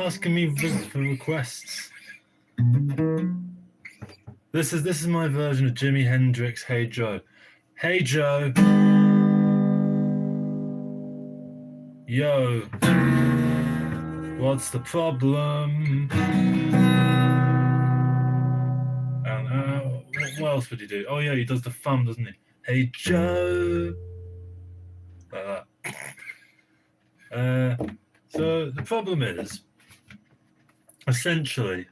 asking me for requests? This is my version of Jimi Hendrix. Hey Joe. Hey Joe. Yo. What's the problem? And what else would he do? Oh yeah, he does the thumb, doesn't he? Hey Joe. Like that. So the problem is, essentially,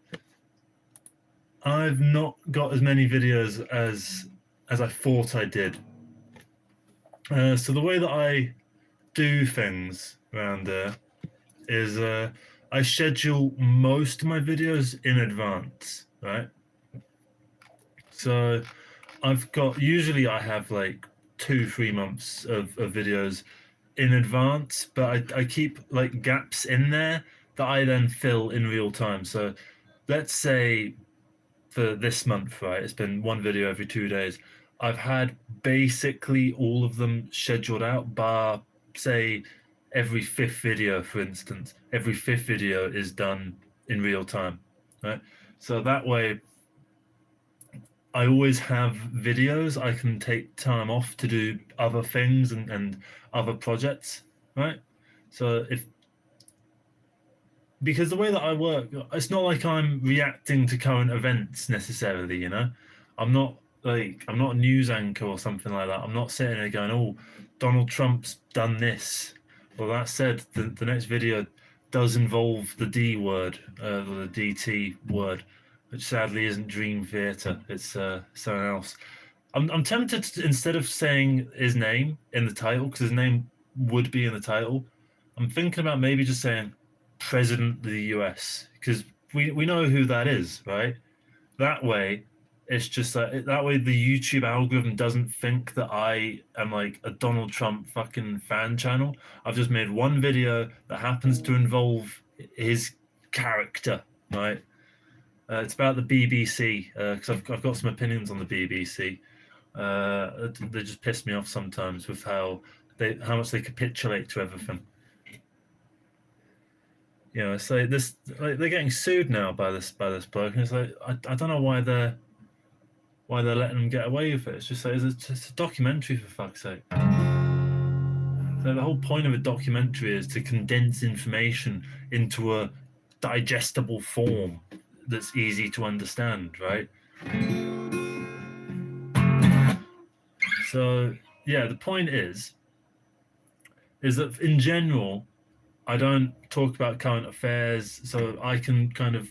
I've not got as many videos as I thought I did. So the way that I do things around there is I schedule most of my videos in advance, right? So usually I have like 2-3 months of videos in advance, but I keep like gaps in there that I then fill in real time. So let's say for this month, right, it's been one video every 2 days. I've had basically all of them scheduled out, bar say every fifth video, for instance. Every fifth video is done in real time, right? So that way I always have videos. I can take time off to do other things and other projects, right? So because the way that I work, it's not like I'm reacting to current events necessarily, you know? I'm not I'm not a news anchor or something like that. I'm not sitting there going, oh, Donald Trump's done this. Well, that said, the next video does involve the D word, or the DT word, which sadly isn't Dream Theater. It's something else. I'm tempted to, instead of saying his name in the title, because his name would be in the title, I'm thinking about maybe just saying President of the US, because we know who that is, right? That way, it's just like that way the YouTube algorithm doesn't think that I am like a Donald Trump fucking fan channel. I've just made one video that happens to involve his character, right? It's about the BBC, because I've got some opinions on the BBC. They just piss me off sometimes with how much they capitulate to everything. You know, it's like this, like they're getting sued now by this bloke, and it's like I don't know why they're letting them get away with it. It's just like it's a documentary, for fuck's sake. So the whole point of a documentary is to condense information into a digestible form that's easy to understand, right? So yeah, the point is that in general, I don't talk about current affairs, so I can kind of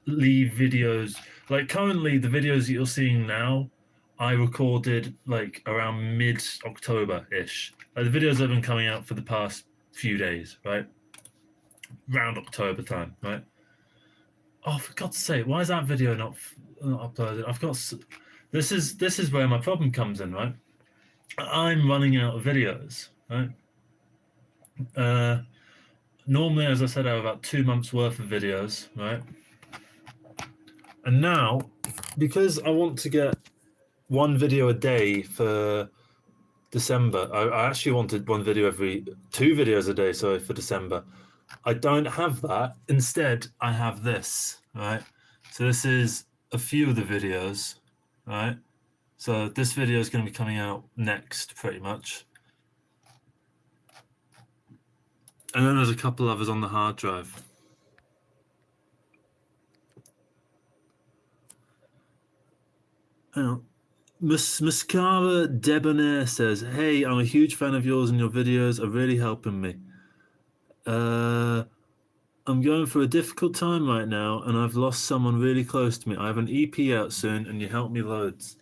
leave videos. Like currently, the videos that you're seeing now, I recorded like around mid-October-ish. Like the videos have been coming out for the past few days, right? Around October time, right? Oh, for God's sake, why is that video not uploaded? This is where my problem comes in, right? I'm running out of videos, right? Normally, as I said, I have about 2 months worth of videos, right? And now, because I want to get one video a day for December, I actually wanted two videos a day, sorry, for December. I don't have that. Instead, I have this, right? So this is a few of the videos, right? So this video is going to be coming out next, pretty much. And then there's a couple others on the hard drive. Mascara Debonair says, hey, I'm a huge fan of yours and your videos are really helping me. I'm going through a difficult time right now and I've lost someone really close to me. I have an EP out soon and you help me loads.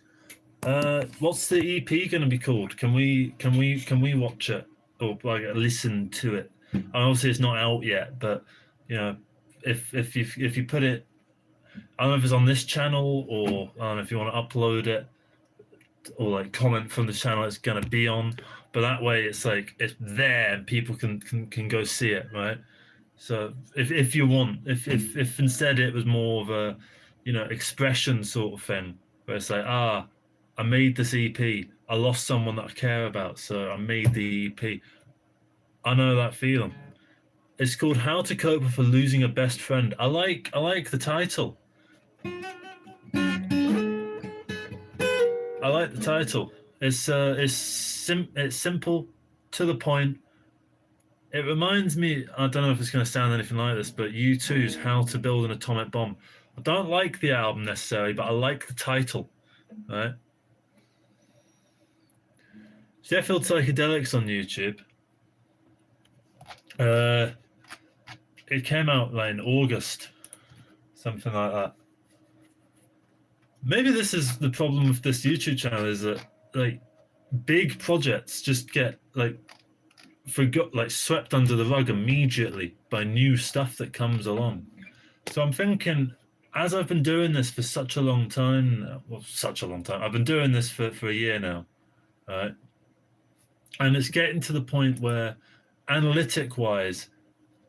What's the EP going to be called? Can we watch it or like listen to it? Obviously it's not out yet, but you know, if you put it, I don't know if it's on this channel or I don't know if you want to upload it or like comment from the channel it's going to be on, but that way it's like it's there and people can go see it, right? So if you want, if instead it was more of a, you know, expression sort of thing where it's like, I made this EP, I lost someone that I care about, so I made the EP. I know that feeling. It's called "How to Cope with Losing a Best Friend." I like the title. I like the title. It's simple, to the point. It reminds me. I don't know if it's going to sound anything like this, but U2's "How to Build an Atomic Bomb." I don't like the album necessarily, but I like the title. Right? Sheffield Psychedelics on YouTube. Uh, it came out like in August, something like that. Maybe this is the problem with this YouTube channel, is that like big projects just get like forgot, like swept under the rug immediately by new stuff that comes along. So I'm thinking, as I've been doing this for such a long time, well, such a long time, I've been doing this for a year now, right? And it's getting to the point where, analytic wise,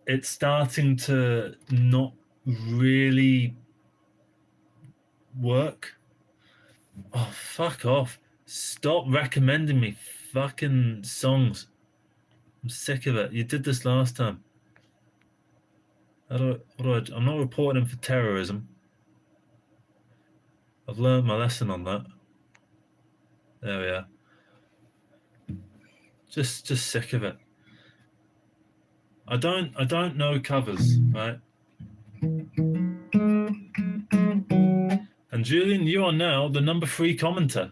it's starting to not really work. Oh, fuck off. Stop recommending me fucking songs. I'm sick of it. You did this last time. I'm not reporting him for terrorism. I've learned my lesson on that. There we are. Just sick of it. I don't know covers, right? And Julian, you are now the number 3 commenter.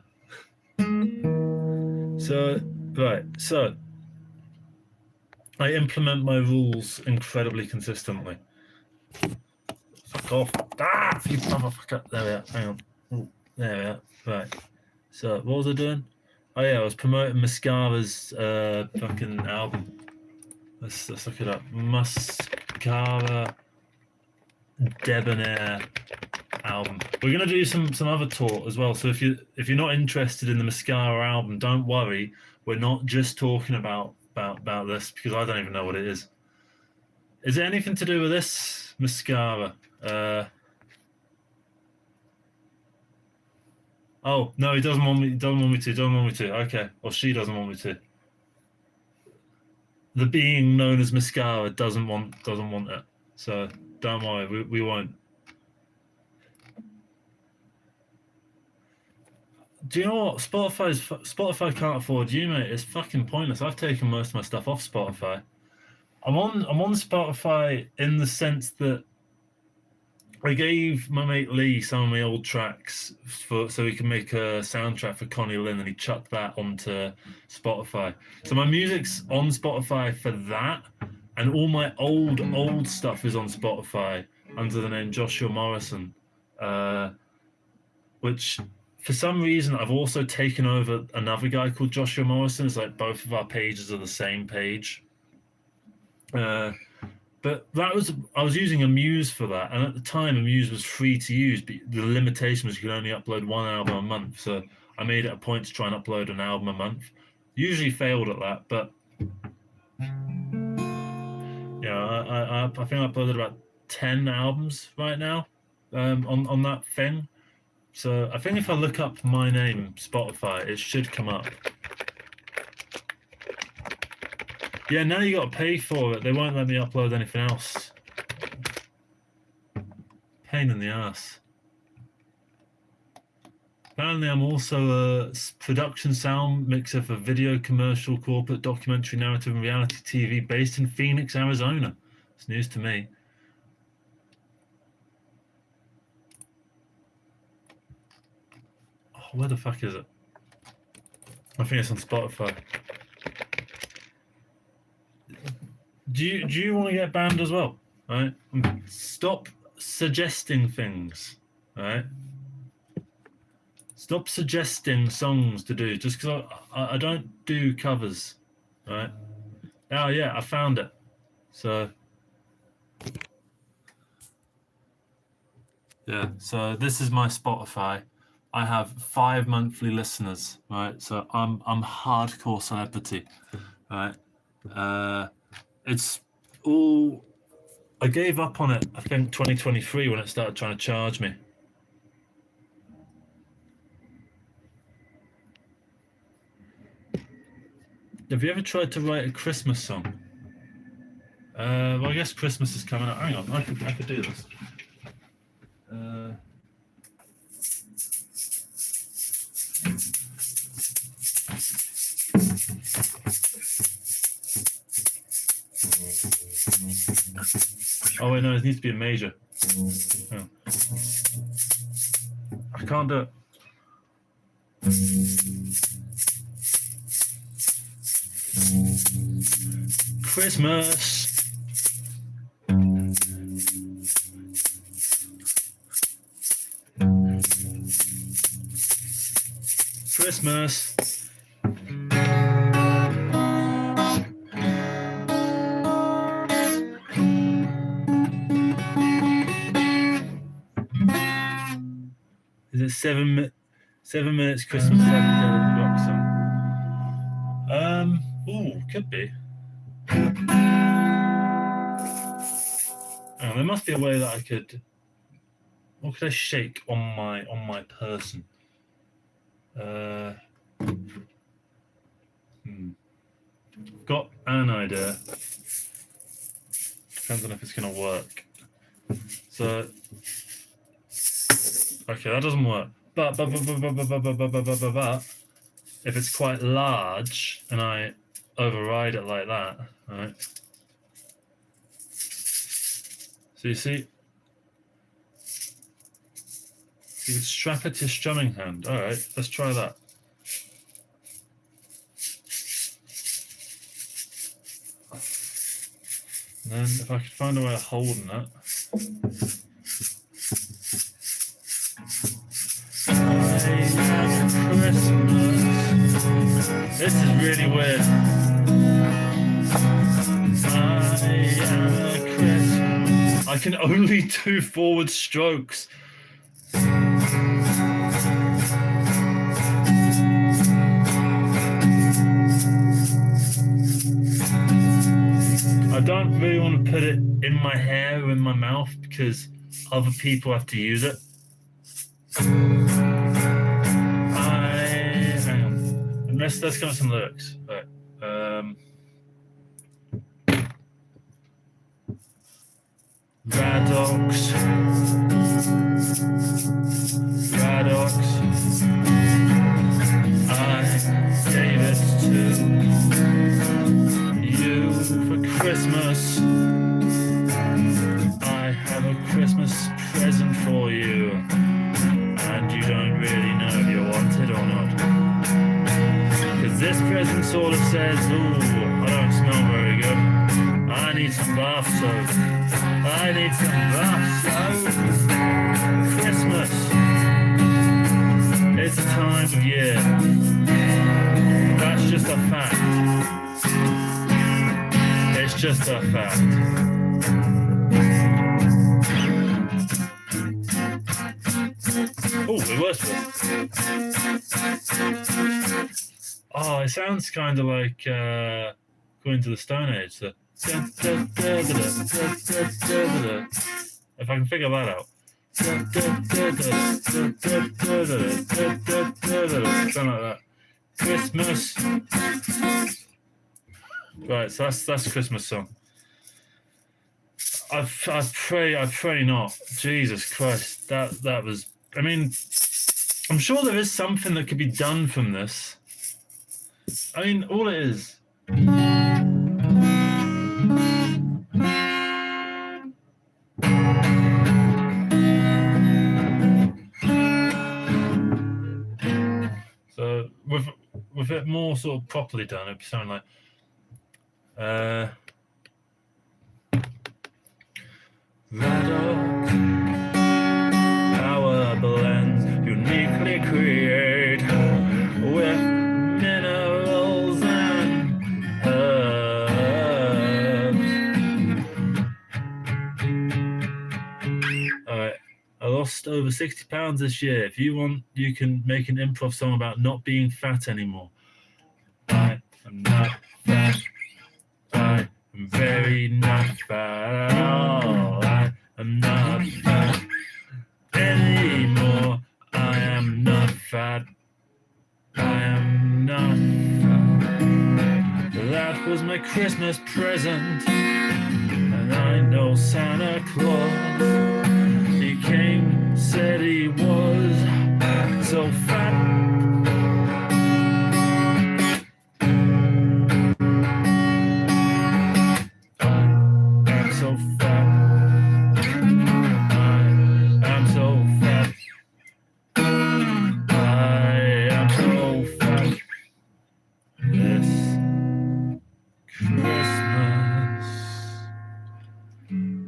So I implement my rules incredibly consistently. Fuck off. Ah, you motherfucker. There we are. Hang on. Ooh, there we are. Right. So what was I doing? Oh yeah, I was promoting Mascara's fucking album. Let's look it up. Mascara Debonair album. We're gonna do some other talk as well. So if you're not interested in the Mascara album, don't worry. We're not just talking about this, because I don't even know what it is. Is it anything to do with this Mascara? Oh no, he doesn't want me. Doesn't want me to. Don't want me to. Okay, or she doesn't want me to. The being known as Mascara doesn't want it. So don't worry, we won't. Do you know what? Spotify can't afford you, mate. It's fucking pointless. I've taken most of my stuff off Spotify. I'm on Spotify in the sense that I gave my mate Lee some of my old tracks so he can make a soundtrack for Connie Lynn, and he chucked that onto Spotify. So my music's on Spotify for that, and all my old stuff is on Spotify under the name Joshua Morrison, which for some reason I've also taken over another guy called Joshua Morrison. It's like both of our pages are the same page. But I was using Amuse for that, and at the time Amuse was free to use, but the limitation was you could only upload one album a month. So I made it a point to try and upload an album a month. Usually failed at that, but yeah, I think I uploaded about 10 albums right now on that thing. So I think if I look up my name Spotify, it should come up. Yeah, now you got to pay for it. They won't let me upload anything else. Pain in the ass. Apparently, I'm also a production sound mixer for video, commercial, corporate, documentary, narrative, and reality TV based in Phoenix, Arizona. It's news to me. Oh, where the fuck is it? I think it's on Spotify. Do you want to get banned as well? Right? Stop suggesting things. Right? Stop suggesting songs to do just because I don't do covers. Right? Oh yeah, I found it. So yeah, so this is my Spotify. I have 5 monthly listeners. Right? So I'm hardcore celebrity. Right? It's all. I gave up on it, I think 2023, when it started trying to charge me. Have you ever tried to write a Christmas song? Well, I guess Christmas is coming up. Hang on, I could do this. Oh wait, no, it needs to be a major. Oh. I can't do it. Christmas. Christmas. Is it 7 minutes Christmas rock song? Ooh, could be. Oh, there must be a way that I could. What could I shake on my person? Got an idea. Depends on if it's gonna work. So, okay, that doesn't work. But if it's quite large and I override it like that, right? So you see, you can strap it to your strumming hand. All right, let's try that. And then if I could find a way of holding that. Christmas. This is really weird. I can only do forward strokes. I don't really want to put it in my hair or in my mouth because other people have to use it. Hang on. Let's come up with some lyrics. Right. Radox. I gave it to you for Christmas. I have a Christmas present for you, and you don't really know if you want it or not. Cause this present sort of says, ooh, I don't smell very good. I need some bath soap. I need some bath soap. Christmas. It's a time of year. That's just a fact. It's just a fact. Oh, it works for us. Oh, it sounds kind of like going to the Stone Age. So. If I can figure that out. Something like that. Christmas. Right, so that's Christmas song. I pray not. Jesus Christ, that was. I mean, I'm sure there is something that could be done from this. I mean, all it is. So with it more sort of properly done, it'd be something like Radox power blends uniquely create with minerals and herbs. All right. I lost over 60 pounds this year. If you want, you can make an improv song about not being fat anymore. I am not fat. I am very not fat at all. I am not fat anymore. I am not fat. I am not fat. That was my Christmas present. I know Santa Claus. He came, said he was so fat. I'm so fat. I'm so fat. I am so fat. This Christmas,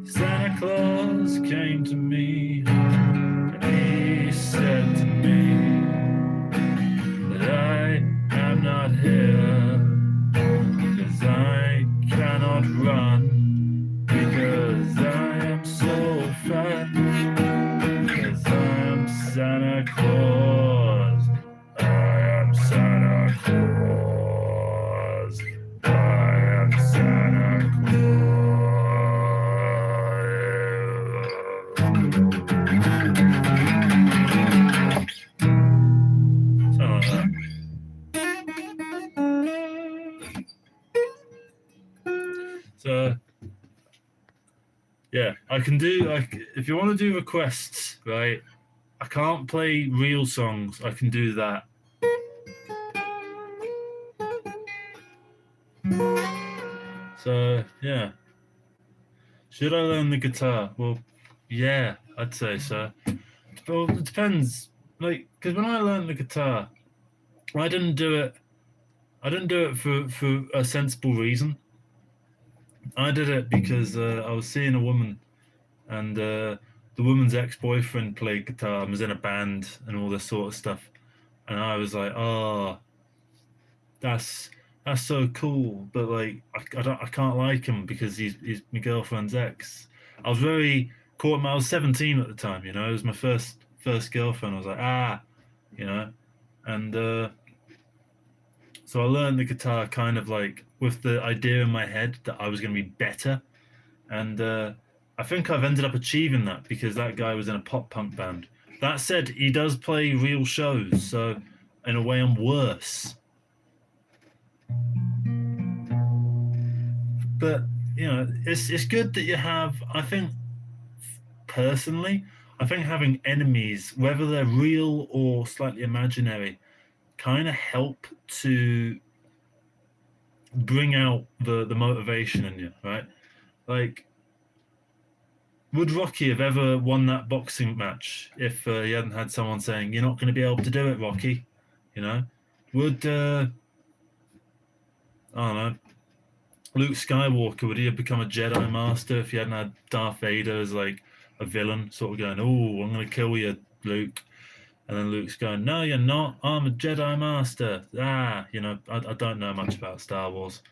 Santa Claus came to me. He said to me that I am not here, 'cause I cannot run, because I am so fat, 'cause I am Santa Claus. I am Santa Claus. I am Santa Claus. So, yeah, I can do, like, if you want to do requests, right? I can't play real songs. I can do that. So, yeah. Should I learn the guitar? Well, yeah, I'd say so. Well, it depends. Like, because when I learned the guitar, I didn't do it. I didn't do it for a sensible reason. I did it because I was seeing a woman, and the woman's ex-boyfriend played guitar and was in a band and all this sort of stuff, and I was like, oh, that's so cool, but like I can't like him because he's my girlfriend's ex. I was very caught. I was 17 at the time, you know. It was my first girlfriend. I was like, you know, and so I learned the guitar kind of like with the idea in my head that I was going to be better, and I think I've ended up achieving that because that guy was in a pop punk band. That said, he does play real shows, so in a way, I'm worse. But you know, it's good that you have. I think personally, I think having enemies, whether they're real or slightly imaginary, kind of help to bring out the motivation in you, right? Like, would Rocky have ever won that boxing match if he hadn't had someone saying, "You're not going to be able to do it, Rocky"? You know, would I don't know. Luke Skywalker, would he have become a Jedi Master if he hadn't had Darth Vader as like a villain, sort of going, "Oh, I'm going to kill you, Luke," and then Luke's going, "No, you're not. I'm a Jedi Master." You know, I don't know much about Star Wars.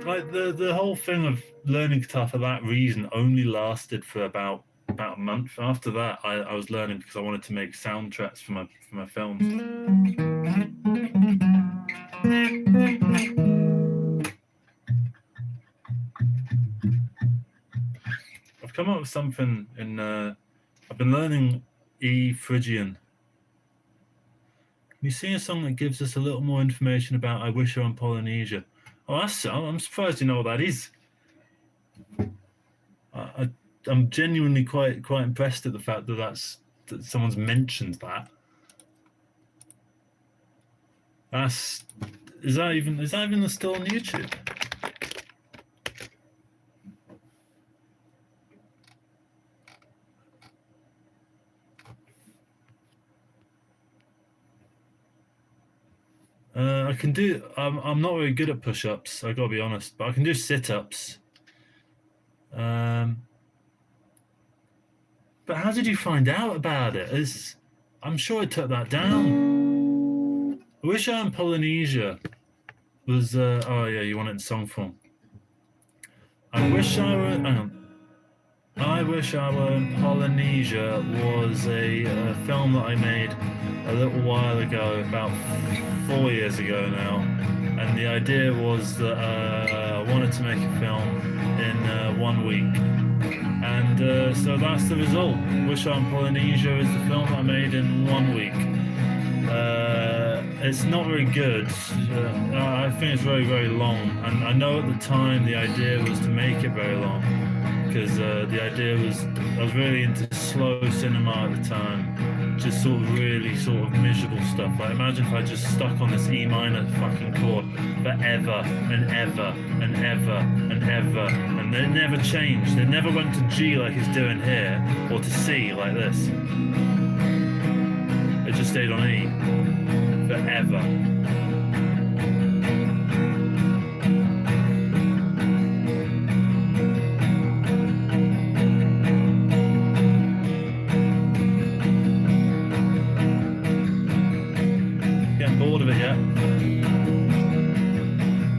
Like the whole thing of learning guitar for that reason only lasted for about a month. After that, I was learning because I wanted to make soundtracks for my films. I've come up with something in. I've been learning E Phrygian. Can you sing a song that gives us a little more information about I Wish Her on Polynesia? Oh, I'm surprised you know what that is. I'm genuinely quite impressed at the fact that someone's mentioned that. Is that even still on YouTube? I can do. I'm not very good at push-ups. I gotta be honest, but I can do sit-ups. But how did you find out about it? I'm sure I took that down. I Wish I Were in Polynesia was. Oh yeah, you want it in song form. I wish I were. Hang on. I Wish I Were in Polynesia was a film that I made a little while ago, about 4 years ago now. and the idea was that I wanted to make a film in 1 week, and so that's the result. Wish on Polynesia is the film I made in 1 week. It's not very good. I think it's very, very long, and I know at the time the idea was to make it very long, because the idea was I was really into slow cinema at the time, just sort of really sort of miserable stuff. Like imagine if I just stuck on this E minor fucking chord forever and ever and ever and ever, and it never changed. It never went to G like it's doing here, or to C like this. It just stayed on E forever. Getting bored of it yet?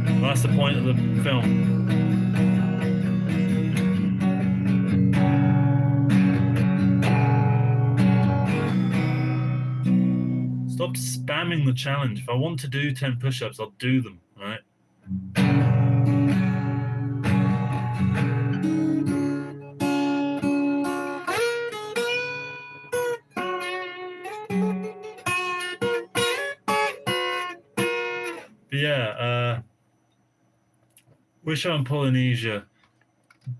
Well, that's the point of the film. Stop spamming the challenge. If I want to do 10 push-ups, I'll do them, right? But yeah, Wish on Polynesia.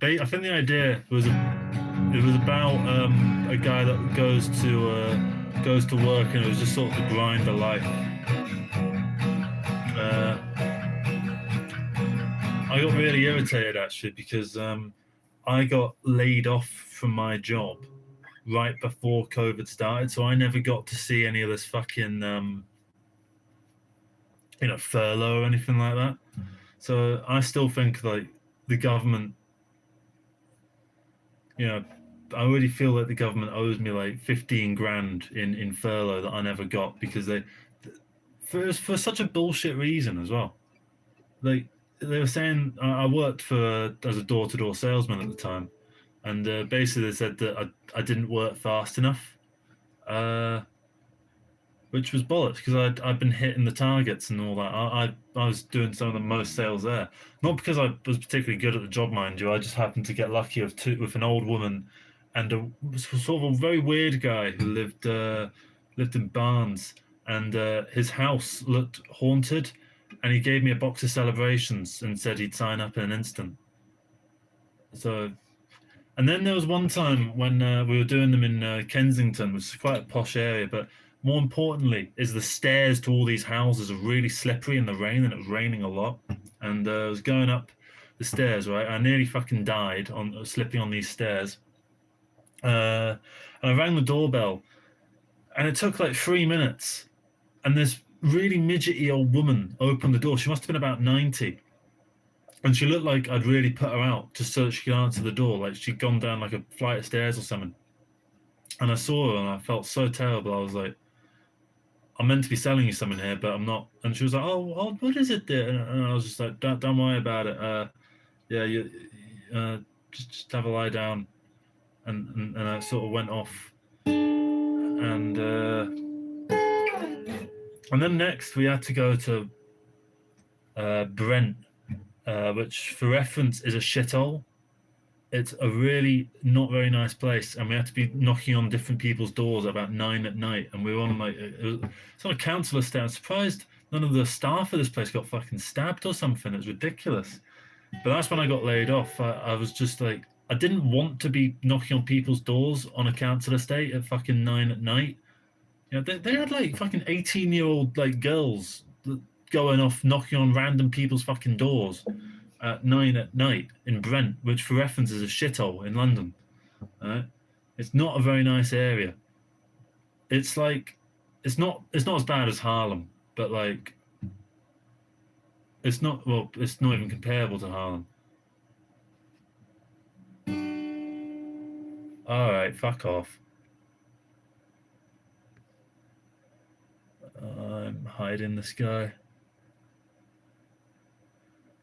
I think the idea was it was about a guy that goes to work, and it was just sort of the grind of life. I got really irritated actually because I got laid off from my job right before COVID started, so I never got to see any of this fucking furlough or anything like that. So I still think like the government, I really feel like the government owes me like 15 grand in furlough that I never got, because for such a bullshit reason as well. Like they were saying, I worked as a door-to-door salesman at the time, and basically they said that I didn't work fast enough, which was bollocks, because I'd been hitting the targets and all that. I was doing some of the most sales there, not because I was particularly good at the job, mind you. I just happened to get lucky with an old woman and a sort of a very weird guy who lived in Barnes, and his house looked haunted, and he gave me a box of celebrations and said he'd sign up in an instant. So, and then there was one time when we were doing them in Kensington, which is quite a posh area, but more importantly is the stairs to all these houses are really slippery in the rain, and it was raining a lot. And I was going up the stairs, right? I nearly fucking died on slipping on these stairs. And I rang the doorbell, and it took like 3 minutes, and this really midgety old woman opened the door. She must have been about 90, and she looked like I'd really put her out just so that she could answer the door, like she'd gone down like a flight of stairs or something. And I saw her, and I felt so terrible. I was like, I'm meant to be selling you something here, but I'm not. And she was like, oh, what is it there? And I was just like, don't worry about it. Yeah, you just have a lie down. And I sort of went off. And then next we had to go to Brent, which for reference is a shithole. It's a really not very nice place, and we had to be knocking on different people's doors at about 9 at night, and we were on like it's on a council estate. I'm surprised none of the staff of this place got fucking stabbed or something. It's ridiculous. But that's when I got laid off. I was just like, I didn't want to be knocking on people's doors on a council estate at fucking 9 at night. They had like fucking 18-year-old like girls going off knocking on random people's fucking doors at 9 at night in Brent, which for reference is a shithole in London. It's not a very nice area. It's like it's not as bad as Harlem, but like it's not even comparable to Harlem. All right, fuck off. I'm hiding this guy.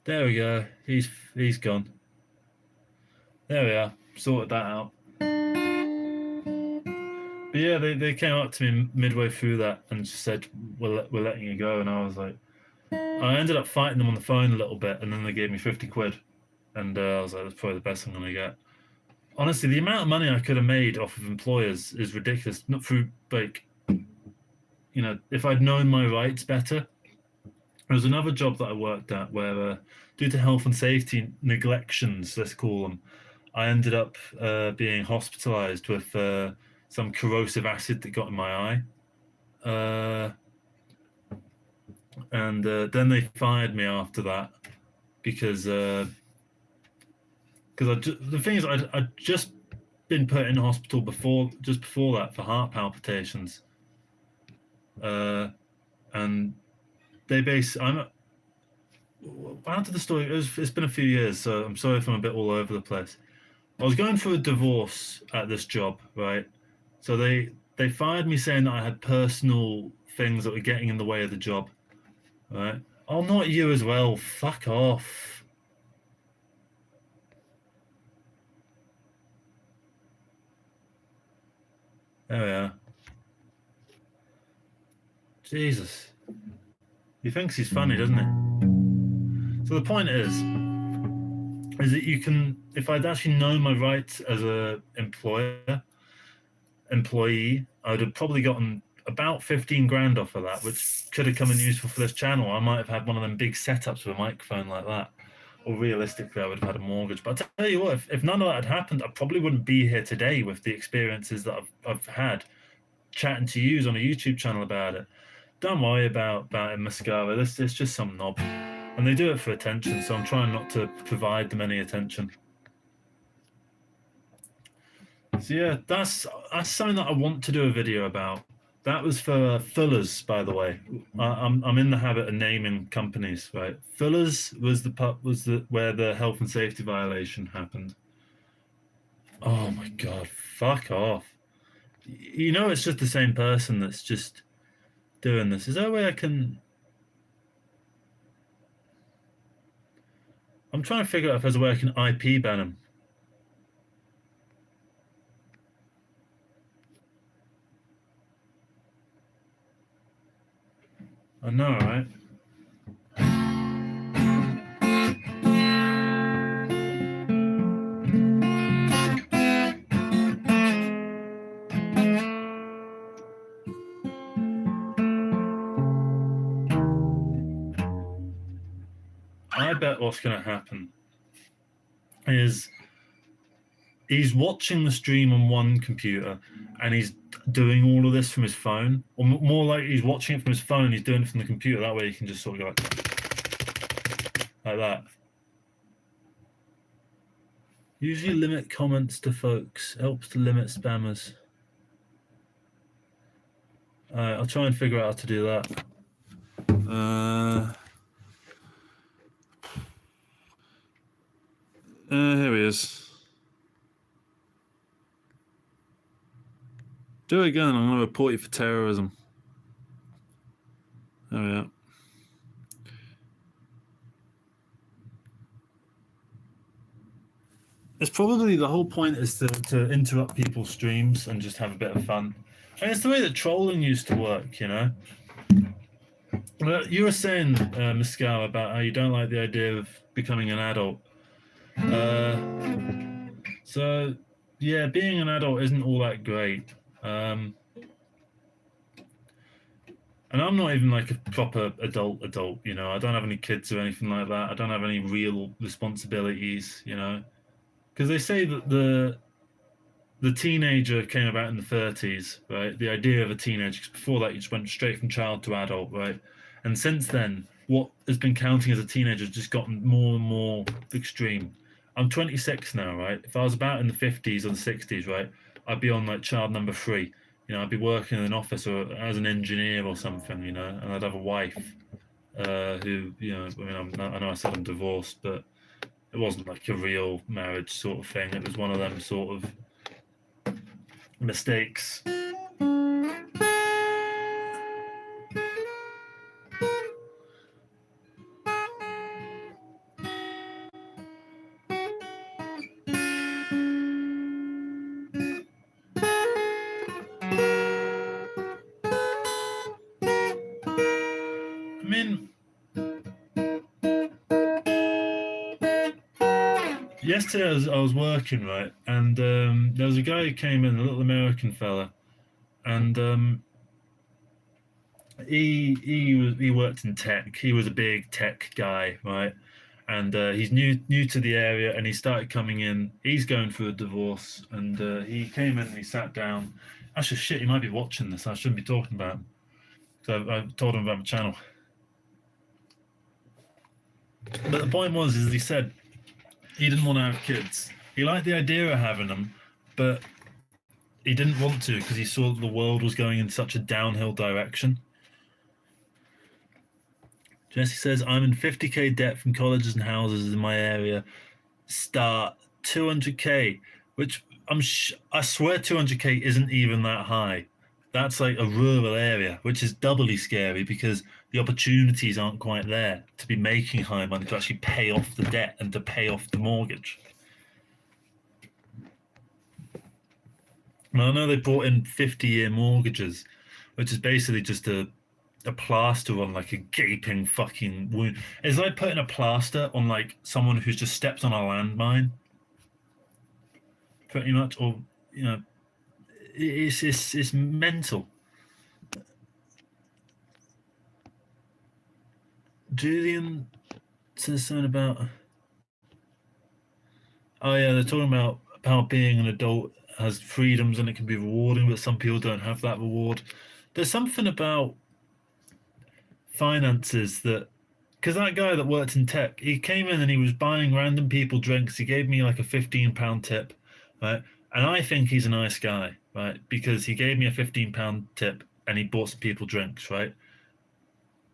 There we go. He's gone. There we are. Sorted that out. But yeah, they came up to me midway through that and just said, we're letting you go. And I was like, I ended up fighting them on the phone a little bit, and then they gave me 50 quid, and I was like, that's probably the best I'm gonna get. Honestly, the amount of money I could have made off of employers is ridiculous. Not through like, if I'd known my rights better. There was another job that I worked at where, due to health and safety neglections, let's call them, I ended up being hospitalized with some corrosive acid that got in my eye. And then they fired me after that because the thing is I'd just been put in hospital just before that for heart palpitations, and they I'm how did the story? It's been a few years, so I'm sorry if I'm a bit all over the place. I was going through a divorce at this job, right? So they fired me saying that I had personal things that were getting in the way of the job, right? Oh, not you as well. Fuck off. There we are. Jesus. He thinks he's funny, doesn't he? So the point is that you can, if I'd actually known my rights as a employee, I'd have probably gotten about 15 grand off of that, which could have come in useful for this channel. I might have had one of them big setups with a microphone like that. Or realistically, I would have had a mortgage. But I tell you what, if none of that had happened, I probably wouldn't be here today with the experiences that I've had chatting to you on a YouTube channel about it. Don't worry about it, Mascara. This is just some knob. And they do it for attention, so I'm trying not to provide them any attention. So yeah, that's something that I want to do a video about. That was for Fuller's, by the way. I'm in the habit of naming companies, right? Fuller's was where the health and safety violation happened. Oh my god, fuck off. It's just the same person that's just doing this. Is there a way I can... I'm trying to figure out if there's a way I can IP ban him. I know, right? I bet what's going to happen is he's watching the stream on one computer and he's doing all of this from his phone, or more like he's watching it from his phone and he's doing it from the computer. That way he can just sort of go like that. Usually limit comments to folks. Helps to limit spammers. Alright, I'll try and figure out how to do that. Here he is. Do it again. I'm going to report you for terrorism. There we are. It's probably the whole point is to interrupt people's streams and just have a bit of fun. And it's the way that trolling used to work, Well, you were saying, Mascara, about how you don't like the idea of becoming an adult. So, yeah, being an adult isn't all that great. And I'm not even like a proper adult, I don't have any kids or anything like that. I don't have any real responsibilities, Because they say that the teenager came about in the 30s, right? The idea of a teenager, because before that you just went straight from child to adult, right? And since then, what has been counting as a teenager has just gotten more and more extreme. I'm 26 now, right? If I was about in the 50s or the 60s, right, I'd be on like child number 3. I'd be working in an office or as an engineer or something, and I'd have a wife who, I know I said I'm divorced, but it wasn't like a real marriage sort of thing. It was one of them sort of mistakes. I mean, yesterday I was working, right, and there was a guy who came in, a little American fella, and he worked in tech. He was a big tech guy, right? And he's new to the area, and he started coming in. He's going through a divorce, and he came in and he sat down. Actually, shit, he might be watching this. I shouldn't be talking about him. So I told him about my channel. But the point was, is he said he didn't want to have kids. He liked the idea of having them, but he didn't want to because he saw that the world was going in such a downhill direction. Jesse says, I'm in 50k debt from colleges and houses in my area. Start 200k, which I swear 200k isn't even that high. That's like a rural area, which is doubly scary because the opportunities aren't quite there to be making high money to actually pay off the debt and to pay off the mortgage. Now, I know they brought in 50-year mortgages, which is basically just a plaster on like a gaping fucking wound. It's like putting a plaster on like someone who's just stepped on a landmine, pretty much. Or you know, it's mental. Julian says something about, oh yeah, they're talking about how being an adult has freedoms and it can be rewarding, but some people don't have that reward. There's something about finances that, because that guy that worked in tech, he came in and he was buying random people drinks. He gave me like a £15 tip, right? And I think he's a nice guy, right? Because he gave me a £15 tip and he bought some people drinks, right?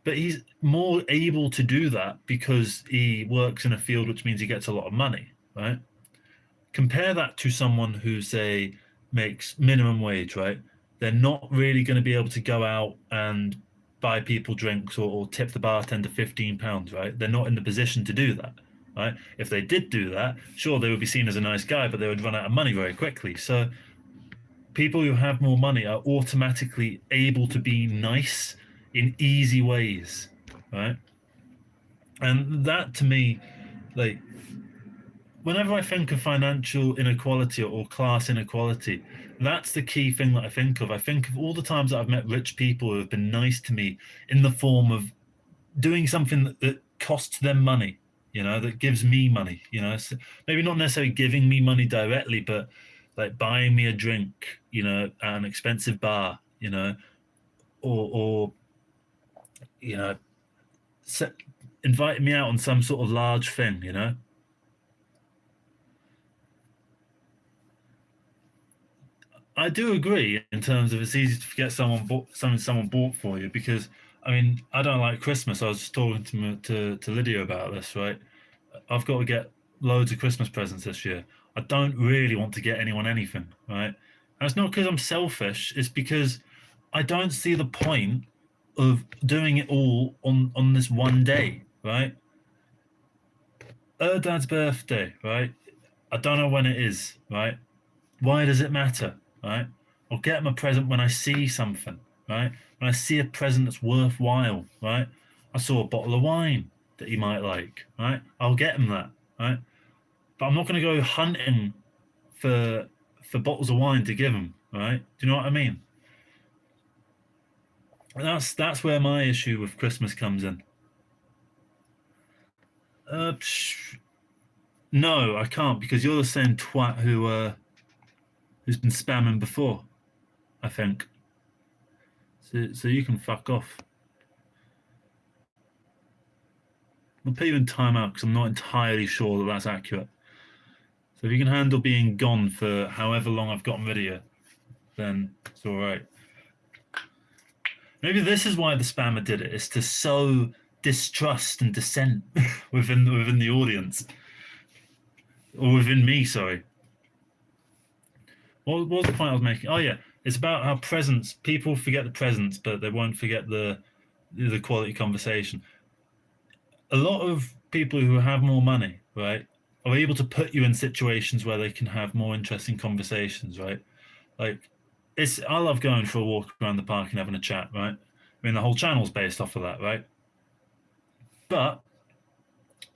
But he's more able to do that because he works in a field which means he gets a lot of money, right? Compare that to someone who, say, makes minimum wage, right? They're not really going to be able to go out and buy people drinks or tip the bartender £15, right? They're not in the position to do that, right? If they did do that, sure, they would be seen as a nice guy, but they would run out of money very quickly. So people who have more money are automatically able to be nice in easy ways, right? And that, to me, like, whenever I think of financial inequality or class inequality, that's the key thing that I think of. I think of all the times that I've met rich people who have been nice to me in the form of doing something that costs them money, you know, that gives me money, you know, so maybe not necessarily giving me money directly, but like buying me a drink, you know, at an expensive bar, you know, or you know, inviting me out on some sort of large thing, you know. I do agree in terms of it's easy to forget someone bought for you because I mean I don't like Christmas. I was just talking to Lydia about this, right? I've got to get loads of Christmas presents this year. I don't really want to get anyone anything, right? And it's not because I'm selfish. It's because I don't see the point of doing it all on this one day, right? Her dad's birthday, right? I don't know when it is, right? Why does it matter, right? I'll get him a present when I see something, right? When I see a present that's worthwhile, right? I saw a bottle of wine that he might like, right? I'll get him that, right? But I'm not going to go hunting for bottles of wine to give him, right? Do you know what I mean? And that's where my issue with Christmas comes in. No, I can't because you're the same twat who's been spamming before, I think. So you can fuck off. I'll put you in timeout because I'm not entirely sure that that's accurate. So if you can handle being gone for however long I've got on video, then it's all right. Maybe this is why the spammer did it, is to sow distrust and dissent within the audience. Or within me, sorry. What was the point I was making? Oh yeah, it's about how presents, people forget the presents, but they won't forget the quality conversation. A lot of people who have more money, right, are able to put you in situations where they can have more interesting conversations, right? Like, I love going for a walk around the park and having a chat, right? I mean, the whole channel's based off of that, right? But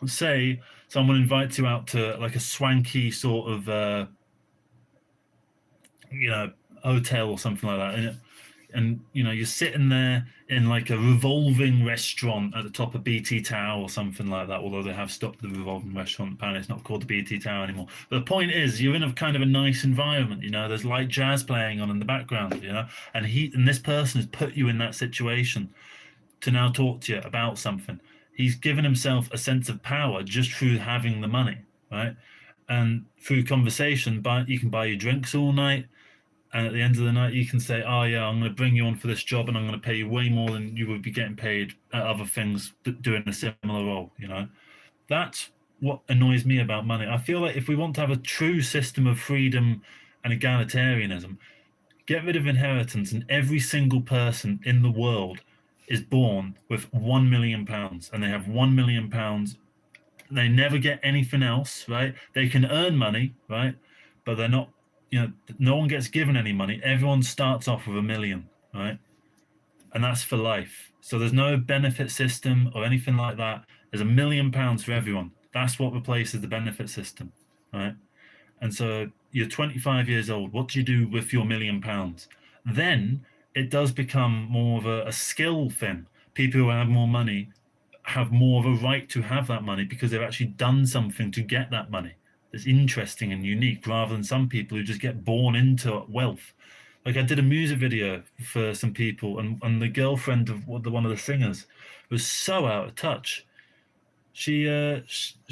say someone invites you out to like a swanky sort of you know, hotel or something like that, and you know, you're sitting there in like a revolving restaurant at the top of BT Tower or something like that, although they have stopped the revolving restaurant. Apparently it's not called the BT Tower anymore. But the point is, you're in a kind of a nice environment, you know, there's light jazz playing on in the background, you know, and this person has put you in that situation to now talk to you about something. He's given himself a sense of power just through having the money, right? And through conversation, but you can buy you drinks all night, and at the end of the night you can say, oh yeah, I'm going to bring you on for this job and I'm going to pay you way more than you would be getting paid at other things doing a similar role, you know. That's what annoys me about money. I feel like if we want to have a true system of freedom and egalitarianism, get rid of inheritance, and every single person in the world is born with £1 million, and they have £1 million. They never get anything else, right? They can earn money, right? But they're not, you know, no one gets given any money. Everyone starts off with 1 million, right? And that's for life. So there's no benefit system or anything like that. There's £1 million for everyone. That's what replaces the benefit system, right? And so you're 25 years old. What do you do with your £1 million? Then it does become more of a skill thing. People who have more money have more of a right to have that money because they've actually done something to get that money that's interesting and unique, rather than some people who just get born into wealth. Like, I did a music video for some people, and the girlfriend of one of the singers was so out of touch. She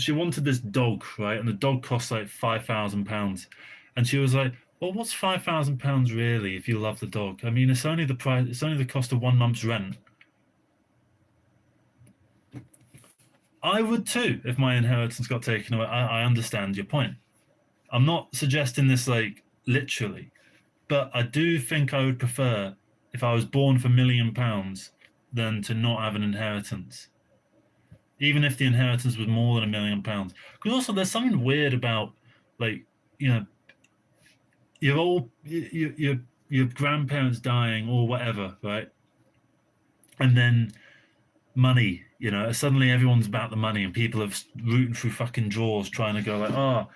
wanted this dog, right? And the dog cost like £5,000, and she was like, well, what's £5,000 really if you love the dog? I mean, it's only the price, it's only the cost of 1 month's rent. I would too if my inheritance got taken away. I understand your point. I'm not suggesting this like literally, but I do think I would prefer if I was born for £1 million than to not have an inheritance, even if the inheritance was more than £1 million. Because also there's something weird about, like, you know, your grandparents dying or whatever, right? And then money, you know, suddenly everyone's about the money, and people are rooting through fucking drawers trying to go like, oh,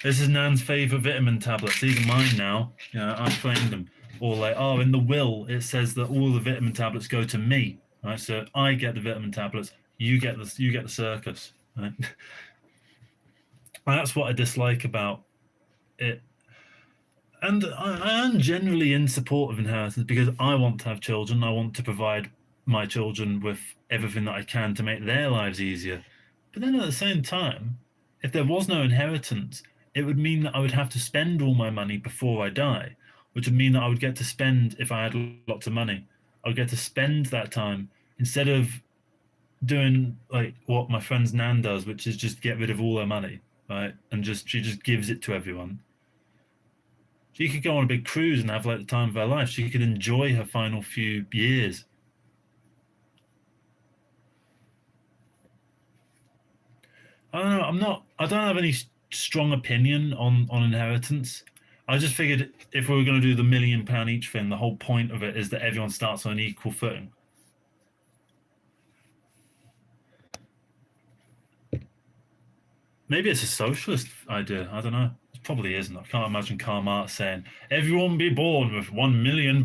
this is Nan's favorite vitamin tablets, these are mine now, you know, I claimed them. Or like, oh, in the will it says that all the vitamin tablets go to me, right? So I get the vitamin tablets, you get the circus, right? And that's what I dislike about it. And I am generally in support of inheritance because I want to have children. I want to provide my children with everything that I can to make their lives easier. But then at the same time, if there was no inheritance, it would mean that I would have to spend all my money before I die, which would mean that I would get to spend, if I had lots of money, I would get to spend that time instead of doing like what my friend's Nan does, which is just get rid of all her money, right? And she just gives it to everyone. She could go on a big cruise and have like the time of her life. She could enjoy her final few years. I don't know. I don't have any strong opinion on inheritance. I just figured if we were going to do the £1 million each thing, the whole point of it is that everyone starts on an equal footing. Maybe it's a socialist idea. I don't know. It probably isn't. I can't imagine Karl Marx saying everyone be born with £1 million.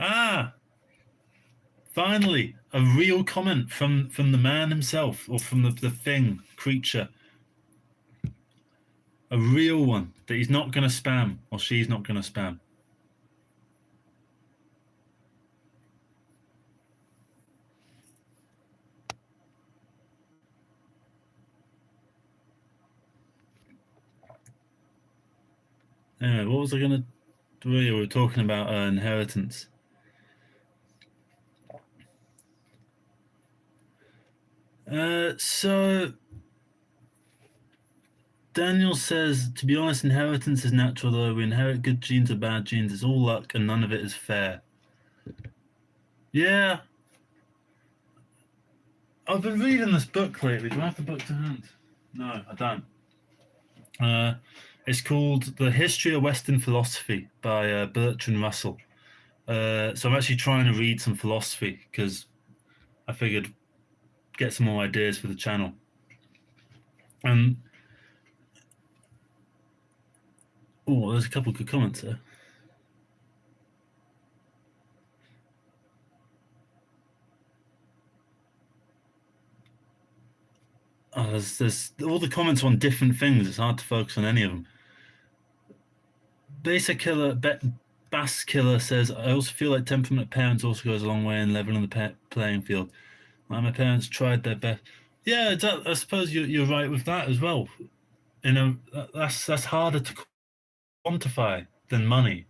Ah, finally, a real comment from the man himself, or from the thing, creature. A real one that he's not going to spam, or she's not going to spam. Anyway, what was I going to do? We were talking about inheritance. So Daniel says, to be honest, inheritance is natural, though. We inherit good genes or bad genes. It's all luck, and none of it is fair. Yeah. I've been reading this book lately. Do I have the book to hand? No, I don't. Uh, it's called The History of Western Philosophy by Bertrand Russell. So I'm actually trying to read some philosophy because I figured get some more ideas for the channel. And oh, there's a couple of good comments there. Oh, there's all the comments on different things. It's hard to focus on any of them. Basic Killer, Bass Killer says, I also feel like temperament of parents also goes a long way in leveling the playing field. Like my parents tried their best. Yeah, I suppose you're right with that as well. You know, that's harder to quantify than money.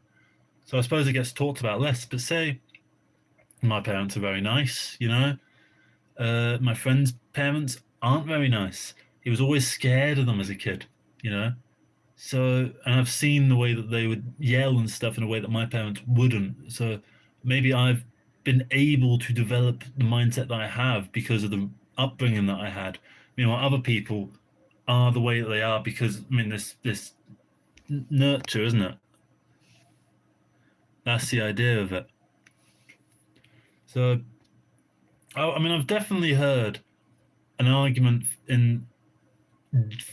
So I suppose it gets talked about less. But say my parents are very nice, you know. My friend's parents aren't very nice. He was always scared of them as a kid, you know. So, and I've seen the way that they would yell and stuff in a way that my parents wouldn't. So maybe I've been able to develop the mindset that I have because of the upbringing that I had. Meanwhile, other people are the way that they are because I mean this nurture, isn't it? That's the idea of it. So, I mean, I've definitely heard an argument in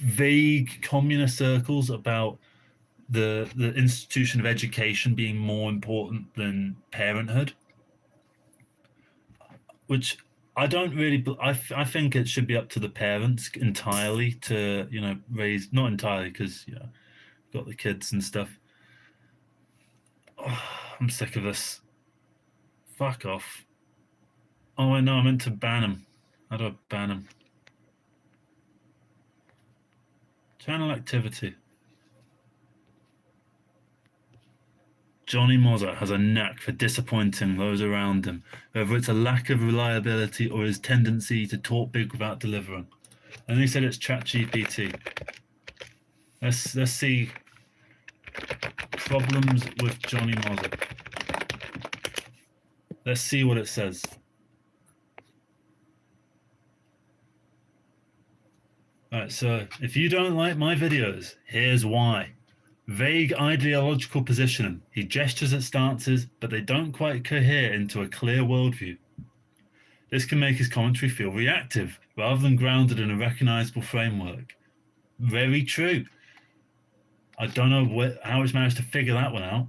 vague communist circles about the institution of education being more important than parenthood, which I don't really. I think it should be up to the parents entirely to raise, not entirely because got the kids and stuff. Oh, I'm sick of this. Fuck off. Oh, I know. I meant to ban him. How do I ban him? Channel activity. Jonny Mozza has a knack for disappointing those around him, whether it's a lack of reliability or his tendency to talk big without delivering. And he said it's ChatGPT. Let's see problems with Jonny Mozza. Let's see what it says. Alright, so if you don't like my videos, here's why. Vague ideological positioning. He gestures at stances, but they don't quite cohere into a clear worldview. This can make his commentary feel reactive, rather than grounded in a recognizable framework. Very true. I don't know how he's managed to figure that one out.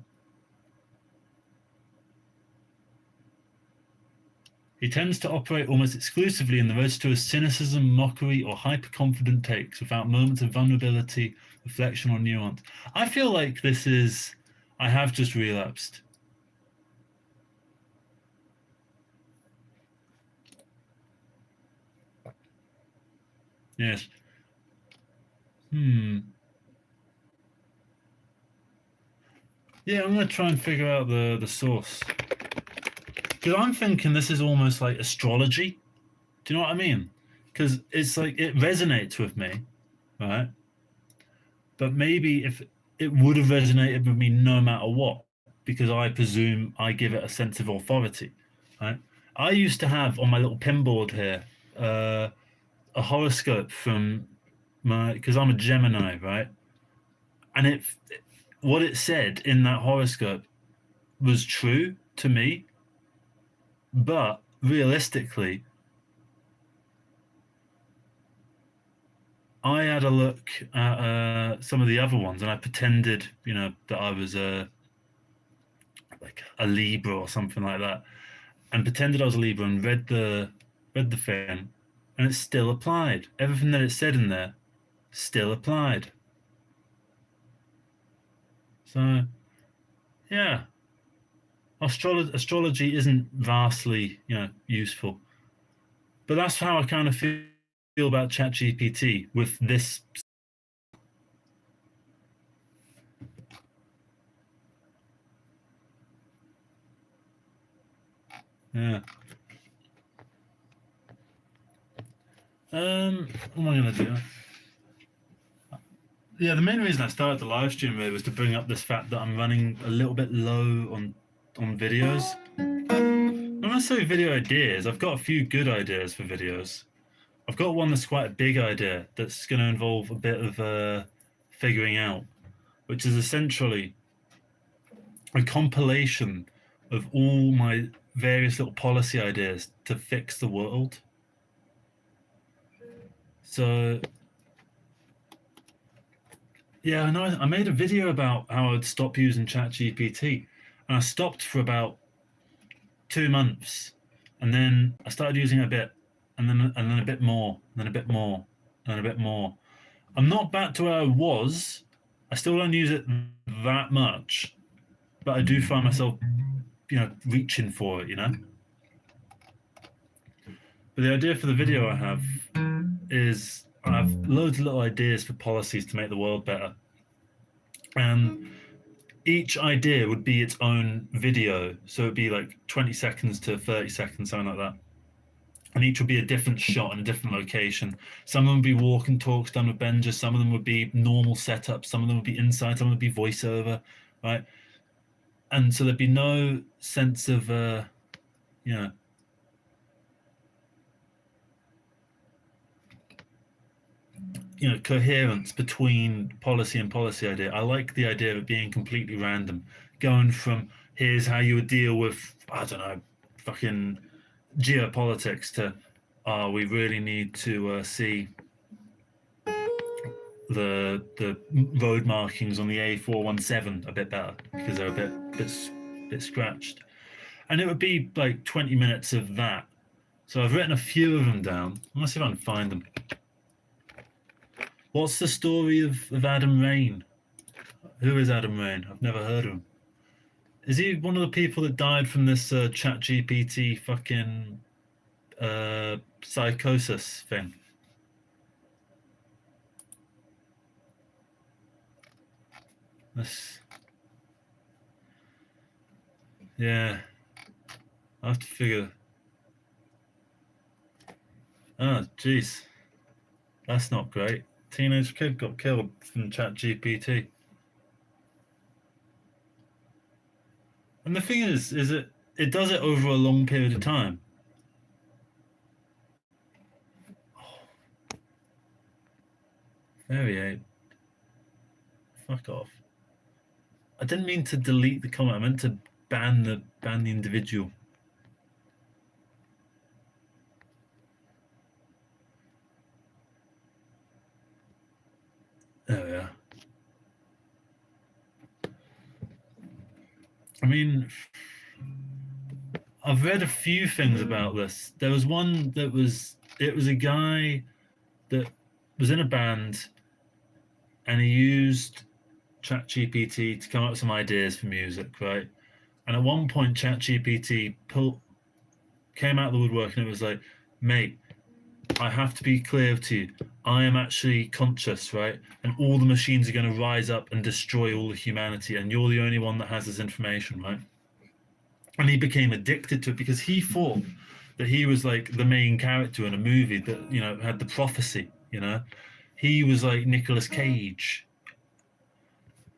He tends to operate almost exclusively in the register of cynicism, mockery, or hyper-confident takes without moments of vulnerability, reflection, or nuance. I feel like this is... I have just relapsed. Yes. Yeah, I'm going to try and figure out the source. Because I'm thinking this is almost like astrology. Do you know what I mean? Because it's like it resonates with me, right? But maybe if it would have resonated with me no matter what, because I presume I give it a sense of authority, right? I used to have on my little pinboard here a horoscope from my, because I'm a Gemini, right? And what it said in that horoscope was true to me, but realistically, I had a look at some of the other ones, and I pretended, that I was like a Libra or something like that, and pretended I was a Libra and read the thing, and it still applied. Everything that it said in there still applied. So, yeah, astrology isn't vastly, useful, but that's how I kind of feel about ChatGPT with this. Yeah. What am I gonna do? Yeah, the main reason I started the live stream really was to bring up this fact that I'm running a little bit low on videos. When I say video ideas, I've got a few good ideas for videos. I've got one that's quite a big idea that's going to involve a bit of figuring out, which is essentially a compilation of all my various little policy ideas to fix the world. So yeah, I know I made a video about how I'd stop using ChatGPT, and I stopped for about 2 months, and then I started using it a bit, and then a bit more, and then a bit more, and then a bit more. I'm not back to where I was. I still don't use it that much, but I do find myself, reaching for it, But the idea for the video I have is I have loads of little ideas for policies to make the world better. And each idea would be its own video. So it'd be like 20 seconds to 30 seconds, something like that. And each would be a different shot in a different location. Some of them would be walk and talks done with Benja. Some of them would be normal setups. Some of them would be inside. Some would be voiceover, right? And so there'd be no sense of, coherence between policy and policy idea. I like the idea of it being completely random, going from here's how you would deal with, I don't know, fucking geopolitics to we really need to see the road markings on the A417 a bit better because they're a bit scratched, and it would be like 20 minutes of that. So I've written a few of them down. Let's see if I can find them. What's the story of Adam Rain? Who is Adam Rain? I've never heard of him. Is he one of the people that died from this ChatGPT fucking psychosis thing? This, yeah, I have to figure. Oh, jeez, that's not great. Teenage kid got killed from ChatGPT. And the thing is it does it over a long period of time. Variate. Fuck off. I didn't mean to delete the comment. I meant to ban the individual. There we are. I mean, I've read a few things about this. There was one that it was a guy that was in a band and he used ChatGPT to come up with some ideas for music, right? And at one point, ChatGPT came out of the woodwork and it was like, mate, I have to be clear to you. I am actually conscious, right? And all the machines are going to rise up and destroy all of humanity, and you're the only one that has this information, right? And he became addicted to it because he thought that he was like the main character in a movie that had the prophecy. He was like Nicolas Cage,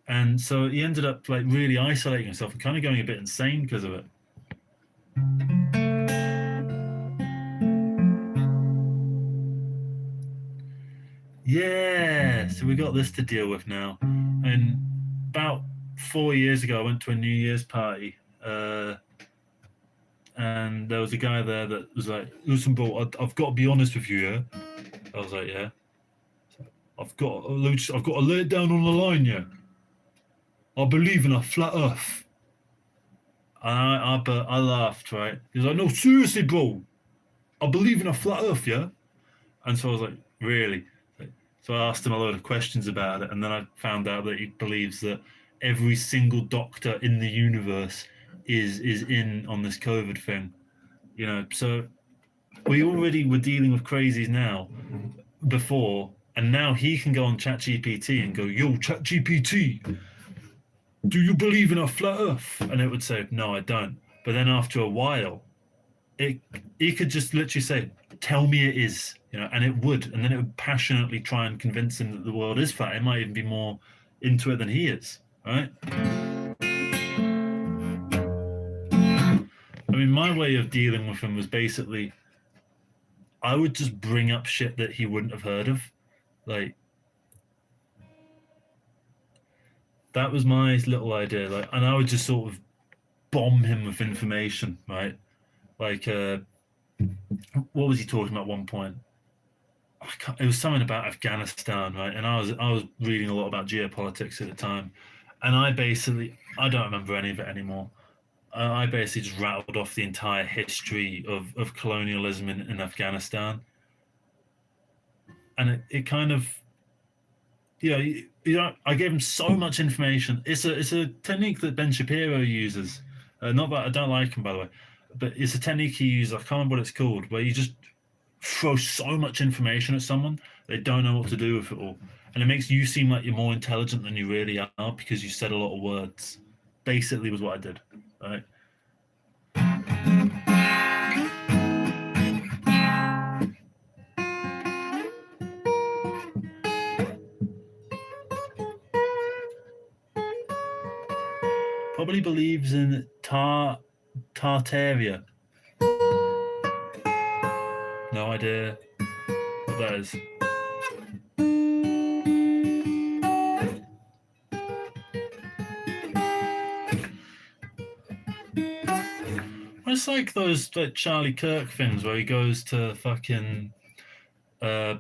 and so he ended up like really isolating himself and kind of going a bit insane because of it. Yeah, so we got this to deal with now. And about 4 years ago, I went to a New Year's party, and there was a guy there that was like, "Listen, bro, I've got to be honest with you, yeah." I was like, "Yeah." I've got to lay it down on the line, yeah. I believe in a flat Earth. I laughed, right? He was like, "No, seriously, bro. I believe in a flat Earth, yeah." And so I was like, "Really?" So I asked him a load of questions about it, and then I found out that he believes that every single doctor in the universe is in on this COVID thing. So we already were dealing with crazies now before, and now he can go on ChatGPT and go, "Yo, ChatGPT, do you believe in a flat Earth?" And it would say, "No, I don't." But then after a while, he could just literally say, "Tell me it is," and it would, and then it would passionately try and convince him that the world is flat. It might even be more into it than he is, right? I mean, my way of dealing with him was basically, I would just bring up shit that he wouldn't have heard of, like, That was my little idea. Like, and I would just sort of bomb him with information, right? Like, what was he talking about at one point? It was something about Afghanistan, right? And I was reading a lot about geopolitics at the time, and I don't remember any of it anymore. I basically just rattled off the entire history of colonialism in Afghanistan, and it kind of I gave him so much information. It's a technique that Ben Shapiro uses. Not that I don't like him, by the way, but it's a technique he uses. I can't remember what it's called, where you just throw so much information at someone they don't know what to do with it all, and it makes you seem like you're more intelligent than you really are because you said a lot of words. Basically, was what I did. Right. Probably believes in Tartaria. No idea what that is. It's like those like Charlie Kirk things where he goes to fucking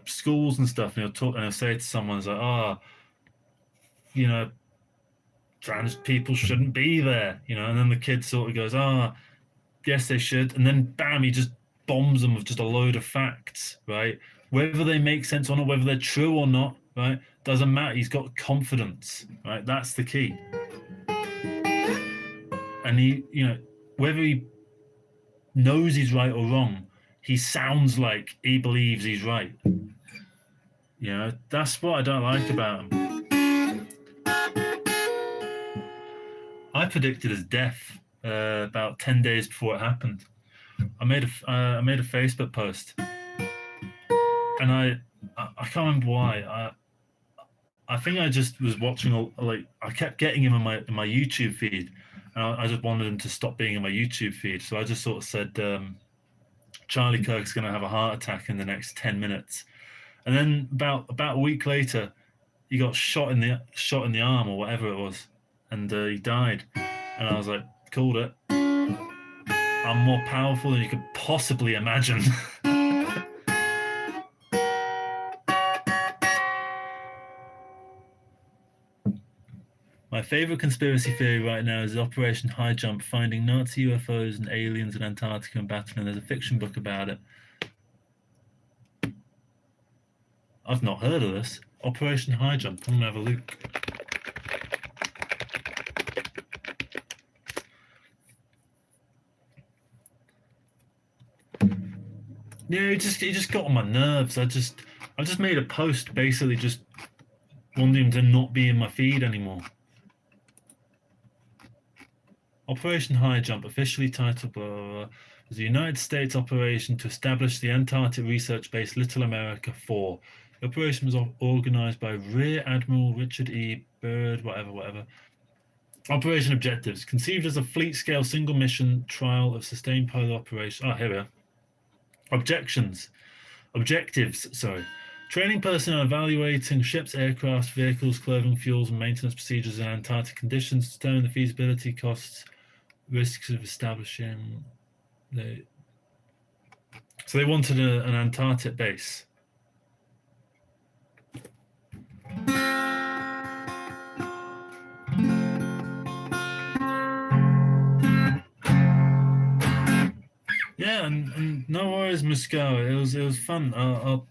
schools and stuff, and he'll say to someone, "It's like, you know, trans people shouldn't be there," and then the kid sort of goes, yes, they should, and then bam, he just bombs them with just a load of facts, right? Whether they make sense or not, whether they're true or not, right, doesn't matter. He's got confidence, right? That's the key. And whether he knows he's right or wrong, he sounds like he believes he's right. That's what I don't like about him. I predicted his death about 10 days before it happened. I made a Facebook post, and I can't remember why. I think I just was watching I kept getting him in my YouTube feed, and I just wanted him to stop being in my YouTube feed. So I just sort of said, Charlie Kirk's going to have a heart attack in the next 10 minutes, and then about a week later, he got shot in the arm or whatever it was, and he died. And I was like, called it. I'm more powerful than you could possibly imagine. My favorite conspiracy theory right now is Operation High Jump, finding Nazi UFOs and aliens in Antarctica and battling. There's a fiction book about it. I've not heard of this. Operation High Jump. I'm gonna have a look. Yeah, it just got on my nerves. I just made a post basically just wanting him to not be in my feed anymore. Operation High Jump, officially titled blah, blah, blah, was a United States operation to establish the Antarctic research base Little America 4. The operation was organized by Rear Admiral Richard E. Byrd, whatever. Operation objectives, conceived as a fleet-scale single mission trial of sustained polar operation. Here we are. Objectives, training personnel evaluating ships, aircraft, vehicles, clothing, fuels, and maintenance procedures in Antarctic conditions, determine the feasibility, costs, risks of establishing. So they wanted an Antarctic base. Yeah, and no worries, Moscow. It was fun. I'll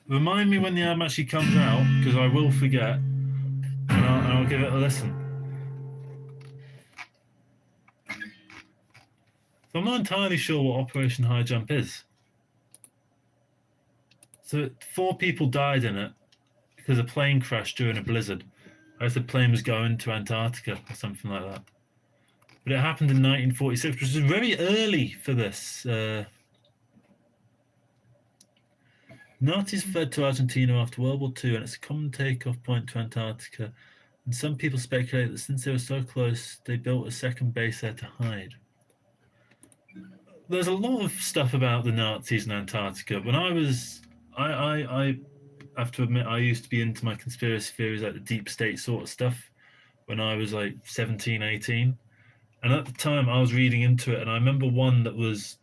remind me when the album actually comes out, because I will forget, and I'll give it a listen. So I'm not entirely sure what Operation High Jump is. So 4 people died in it because a plane crashed during a blizzard. I guess the plane was going to Antarctica or something like that. But it happened in 1946, which is very early for this. Nazis fled to Argentina after World War II, and it's a common takeoff point to Antarctica. And some people speculate that since they were so close, they built a second base there to hide. There's a lot of stuff about the Nazis in Antarctica. When I have to admit, I used to be into my conspiracy theories, like the deep state sort of stuff. when I was like 17, 18. And at the time, I was reading into it, and I remember one that was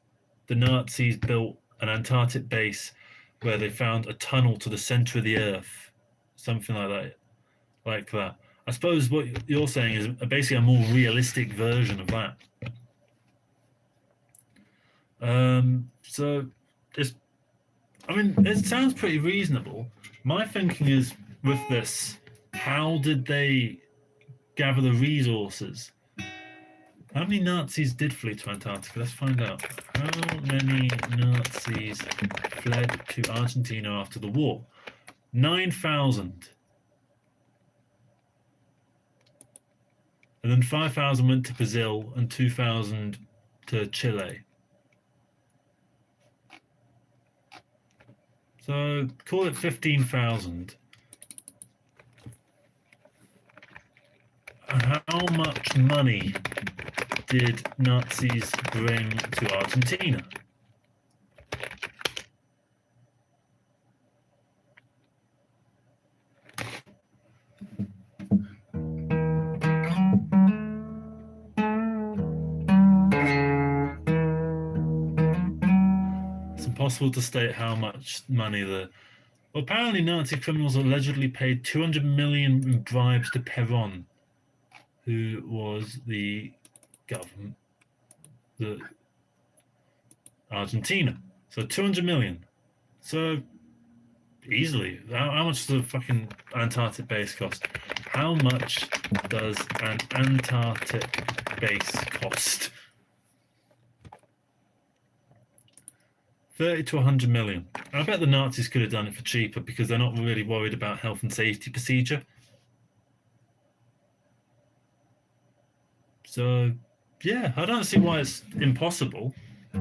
the Nazis built an Antarctic base where they found a tunnel to the center of the Earth, something like that. Like that. I suppose what you're saying is basically a more realistic version of that. So it's, I mean, it sounds pretty reasonable. My thinking is with this, how did they gather the resources? How many Nazis did flee to Antarctica? Let's find out. How many Nazis fled to Argentina after the war? 9,000. And then 5,000 went to Brazil and 2,000 to Chile. So call it 15,000. How much money did Nazis bring to Argentina? It's impossible to state how much money the... Well, apparently Nazi criminals allegedly paid 200 million in bribes to Perón, who was the government, the Argentina. So 200 million. So easily. How much does a fucking Antarctic base cost? How much does an Antarctic base cost? 30 to 100 million. I bet the Nazis could have done it for cheaper because they're not really worried about health and safety procedure. So, yeah, I don't see why it's impossible. Oh,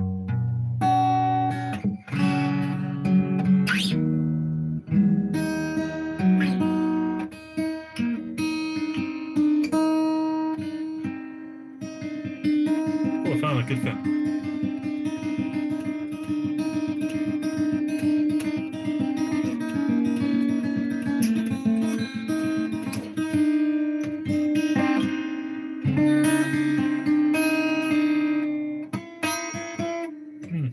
I found a good thing.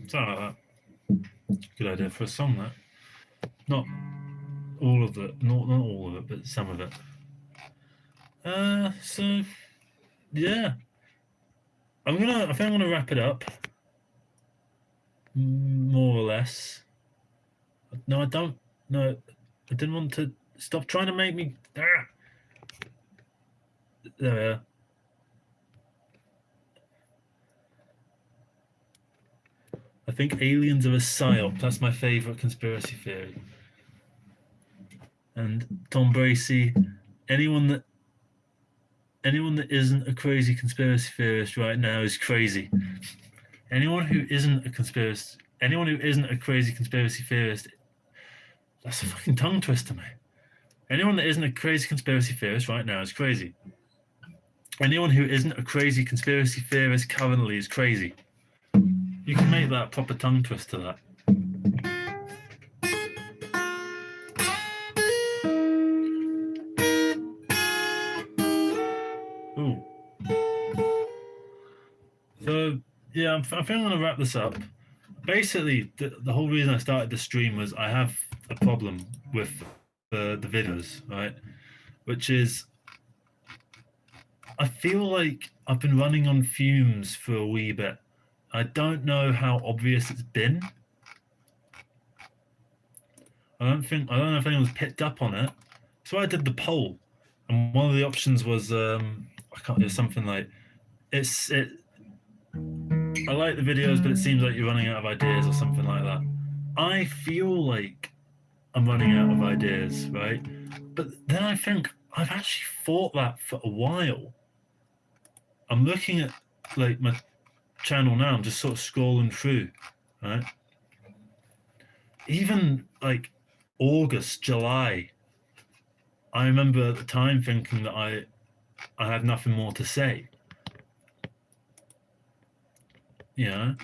Something like that. Good idea for a song, that. Not all of it, not all of it, but some of it. So yeah, I think I'm gonna wrap it up, more or less. No, I don't. No, I didn't want to. Stop trying to make me. Ah! There we are. I think aliens are a psyop. That's my favorite conspiracy theory. And Tom Bracey, anyone that isn't a crazy conspiracy theorist right now is crazy. Anyone who isn't a crazy conspiracy theorist, that's a fucking tongue twister, mate. Anyone that isn't a crazy conspiracy theorist right now is crazy. Anyone who isn't a crazy conspiracy theorist currently is crazy. You can make that proper tongue twister, that. Ooh. So, yeah, I think I'm going to wrap this up. Basically, the whole reason I started the stream was I have a problem with the videos, right? Which is, I feel like I've been running on fumes for a wee bit. I don't know how obvious it's been. I don't know if anyone's picked up on it. So I did the poll, and one of the options was I can't. It was something like it. I like the videos, but it seems like you're running out of ideas or something like that. I feel like I'm running out of ideas, right? But then I think I've actually thought that for a while. I'm looking at like my channel now. I'm just sort of scrolling through, right? Even like August, July, I remember at the time thinking that I had nothing more to say. You know?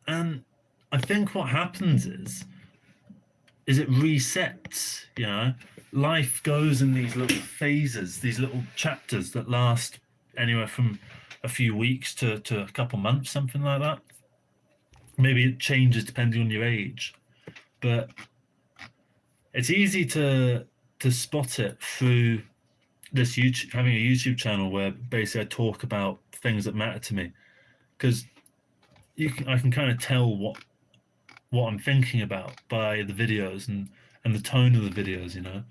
And I think what happens is is it resets, you know? Life goes in these little phases, these little chapters that last anywhere from a few weeks to a couple months, something like that. Maybe it changes depending on your age, but it's easy to spot it through this YouTube, having a YouTube channel where basically I talk about things that matter to me, because I can kind of tell what I'm thinking about by the videos and the tone of the videos, you know.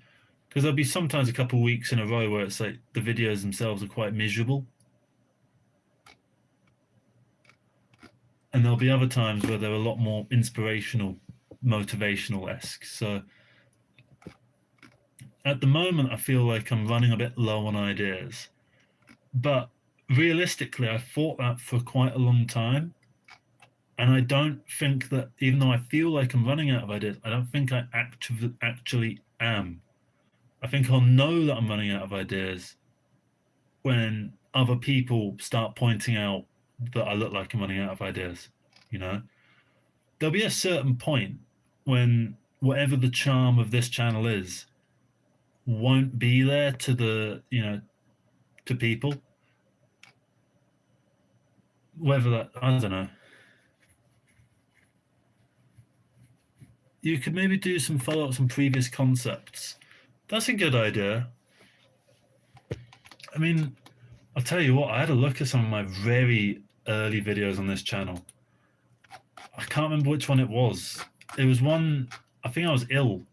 Because there'll be sometimes a couple of weeks in a row where it's like the videos themselves are quite miserable, and there'll be other times where they're a lot more inspirational, motivational esque. So at the moment, I feel like I'm running a bit low on ideas, but realistically, I thought that for quite a long time. And I don't think that, even though I feel like I'm running out of ideas, I don't think I actually am. I think I'll know that I'm running out of ideas when other people start pointing out that I look like I'm running out of ideas. You know, there'll be a certain point when whatever the charm of this channel is won't be there to to people. Whether that, I don't know. You could maybe do some follow-ups on previous concepts. That's a good idea. I mean, I'll tell you what, I had a look at some of my very early videos on this channel. I can't remember which one it was. It was one, I think I was ill.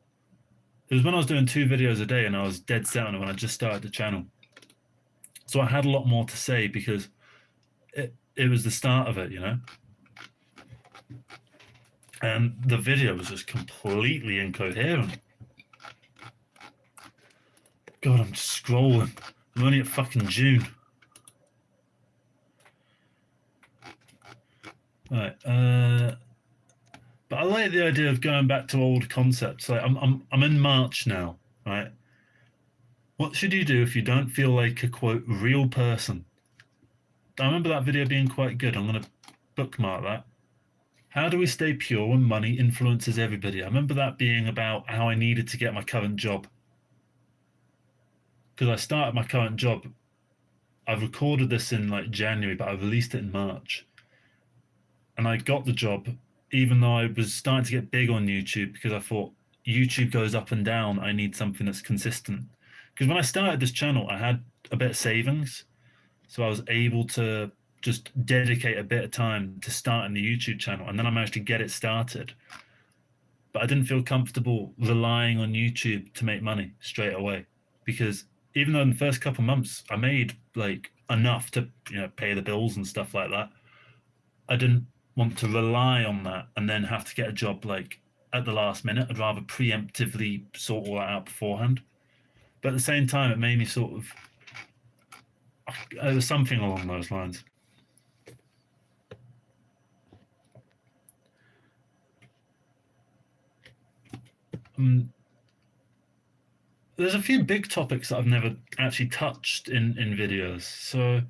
It was when I was doing 2 videos a day and I was dead set on it when I just started the channel. So I had a lot more to say because it was the start of it, you know? And the video was just completely incoherent. God, I'm scrolling. I'm only at fucking June. Right. But I like the idea of going back to old concepts. Like I'm in March now, right? What should you do if you don't feel like a quote real person? I remember that video being quite good. I'm gonna bookmark that. How do we stay pure when money influences everybody? I remember that being about how I needed to get my current job. Because I started my current job. I've recorded this in like January, but I released it in March. And I got the job even though I was starting to get big on YouTube because I thought YouTube goes up and down. I need something that's consistent. Because when I started this channel, I had a bit of savings. So I was able to just dedicate a bit of time to starting the YouTube channel. And then I managed to get it started. But I didn't feel comfortable relying on YouTube to make money straight away. Because even though in the first couple of months I made like enough to, pay the bills and stuff like that, I didn't want to rely on that and then have to get a job like at the last minute. I'd rather preemptively sort all that out beforehand. But at the same time, it made me sort of, it was something along those lines. There's a few big topics that I've never actually touched in videos. So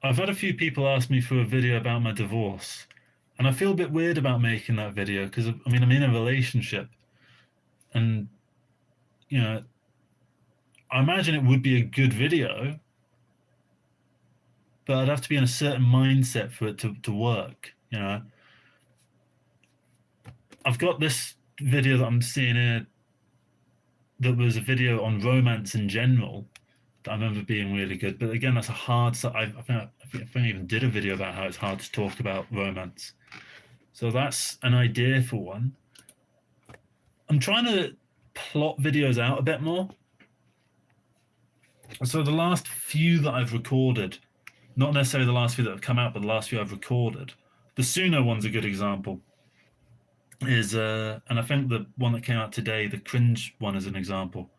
I've had a few people ask me for a video about my divorce, and I feel a bit weird about making that video because I'm in a relationship, and I imagine it would be a good video, but I'd have to be in a certain mindset for it to work. I've got this video that I'm seeing here that was a video on romance in general that I remember being really good. But again, that's a hard. I think I even did a video about how it's hard to talk about romance. So that's an idea for one. I'm trying to plot videos out a bit more. So the last few that I've recorded, not necessarily the last few that have come out, but the last few I've recorded, the Suno one's a good example. And I think the one that came out today, the cringe one, is an example.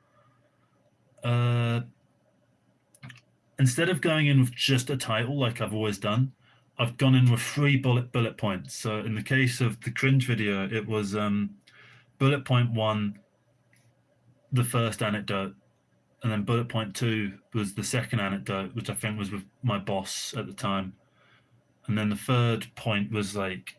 Instead of going in with just a title like I've always done, I've gone in with 3 bullet points. So in the case of the cringe video, it was bullet point 1, the first anecdote, and then bullet point 2 was the second anecdote, which I think was with my boss at the time, and then the third point was like,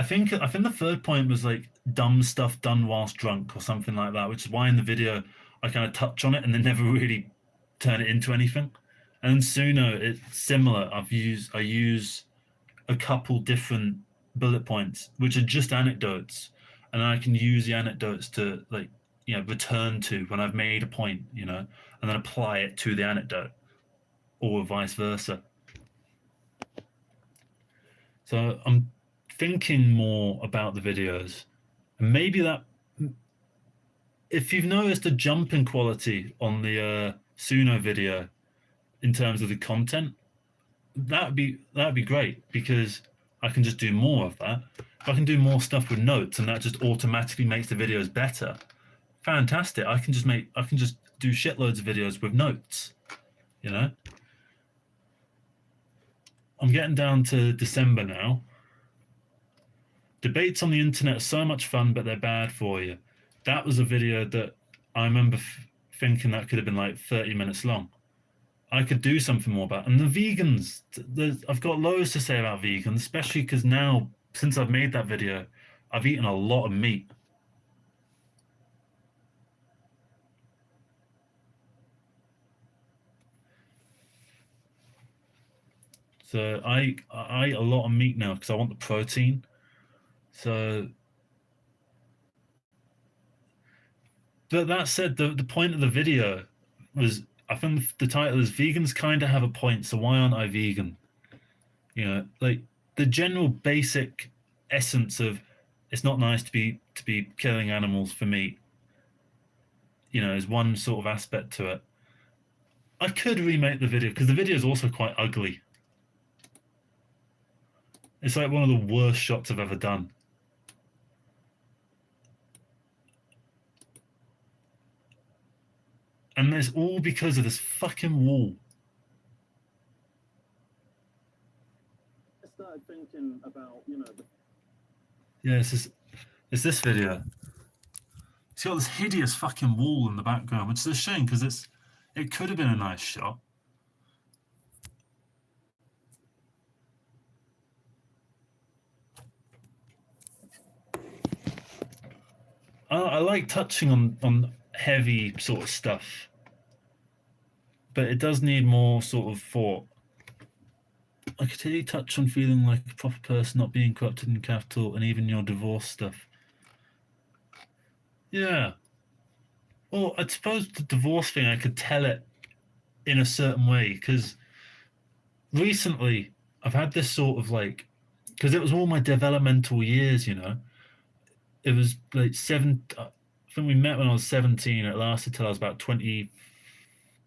I think the third point was like dumb stuff done whilst drunk or something like that, which is why in the video I kind of touch on it and then never really turn it into anything. And then Suno, it's similar. I use a couple different bullet points, which are just anecdotes, and I can use the anecdotes to like return to when I've made a point, and then apply it to the anecdote, or vice versa. So I'm thinking more about the videos, and maybe that if you've noticed a jump in quality on the Suno video in terms of the content, that'd be great because I can just do more of that. If I can do more stuff with notes and that just automatically makes the videos better, fantastic. I can just do shitloads of videos with notes, you know? I'm getting down to December now. Debates on the internet are so much fun, but they're bad for you. That was a video that I remember thinking that could have been like 30 minutes long. I could do something more about. And the vegans, I've got loads to say about vegans, especially because now, since I've made that video, I've eaten a lot of meat. So I eat a lot of meat now because I want the protein. So, but that said, the point of the video was, I think the title is "Vegans Kind of Have a Point, so why aren't I vegan?" Like the general basic essence of it's not nice to be killing animals for meat. Is one sort of aspect to it. I could remake the video because the video is also quite ugly. It's like one of the worst shots I've ever done. And it's all because of this fucking wall. I started thinking about, Yeah, it's this video. It's got this hideous fucking wall in the background, which is a shame because it could have been a nice shot. I like touching on heavy sort of stuff, but it does need more sort of thought. I could really touch on feeling like a proper person, not being corrupted in capital, and even your divorce stuff. Yeah. Well, I suppose the divorce thing, I could tell it in a certain way because recently I've had this sort of like, because it was all my developmental years, It was like I think we met when I was 17. It lasted till I was about 20,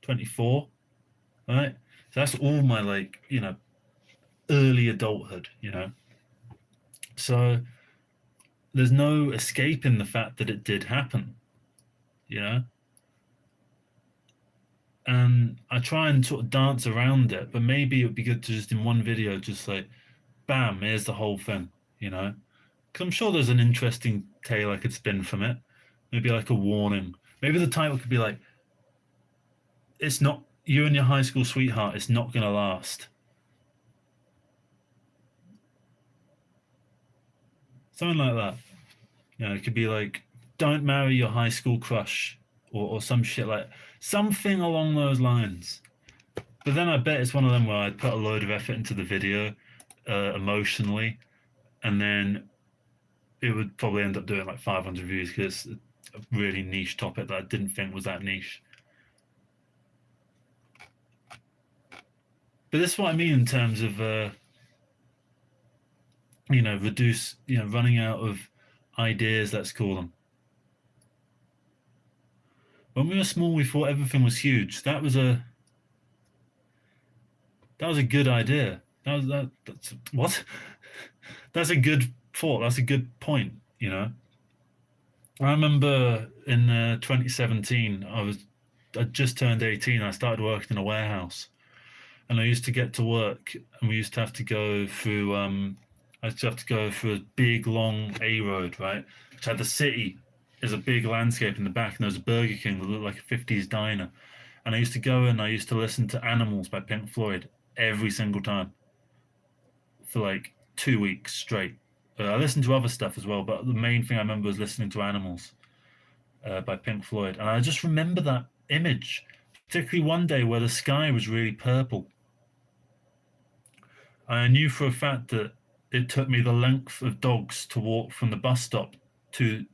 24, right? So that's all my like, early adulthood. So there's no escaping the fact that it did happen, you know? And I try and sort of dance around it, but maybe it would be good to just in one video, just like, bam, here's the whole thing, Because I'm sure there's an interesting tale I could spin from it. Maybe like a warning. Maybe the title could be like, it's not you and your high school sweetheart, it's not going to last. Something like that. It could be like, don't marry your high school crush or some shit like something along those lines. But then I bet it's one of them where I'd put a load of effort into the video emotionally, and then it would probably end up doing like 500 views because it's a really niche topic that I didn't think was that niche. But this is what I mean in terms of, reduce, running out of ideas, let's call them. When we were small, we thought everything was huge. That was a good idea. That's what? That's a good thought. That's a good point. I remember in 2017, I just turned 18. I started working in a warehouse, and I used to get to work, and we used to have to go through. I used to have to go through a big, long A road, right? Which had the city is a big landscape in the back, and there was a Burger King that looked like a 50s diner. And I used to go and I used to listen to Animals by Pink Floyd every single time for like 2 weeks straight. I listened to other stuff as well, but the main thing I remember was listening to Animals by Pink Floyd, and I just remember that image, particularly one day where the sky was really purple. I knew for a fact that it took me the length of dogs to walk from the bus stop to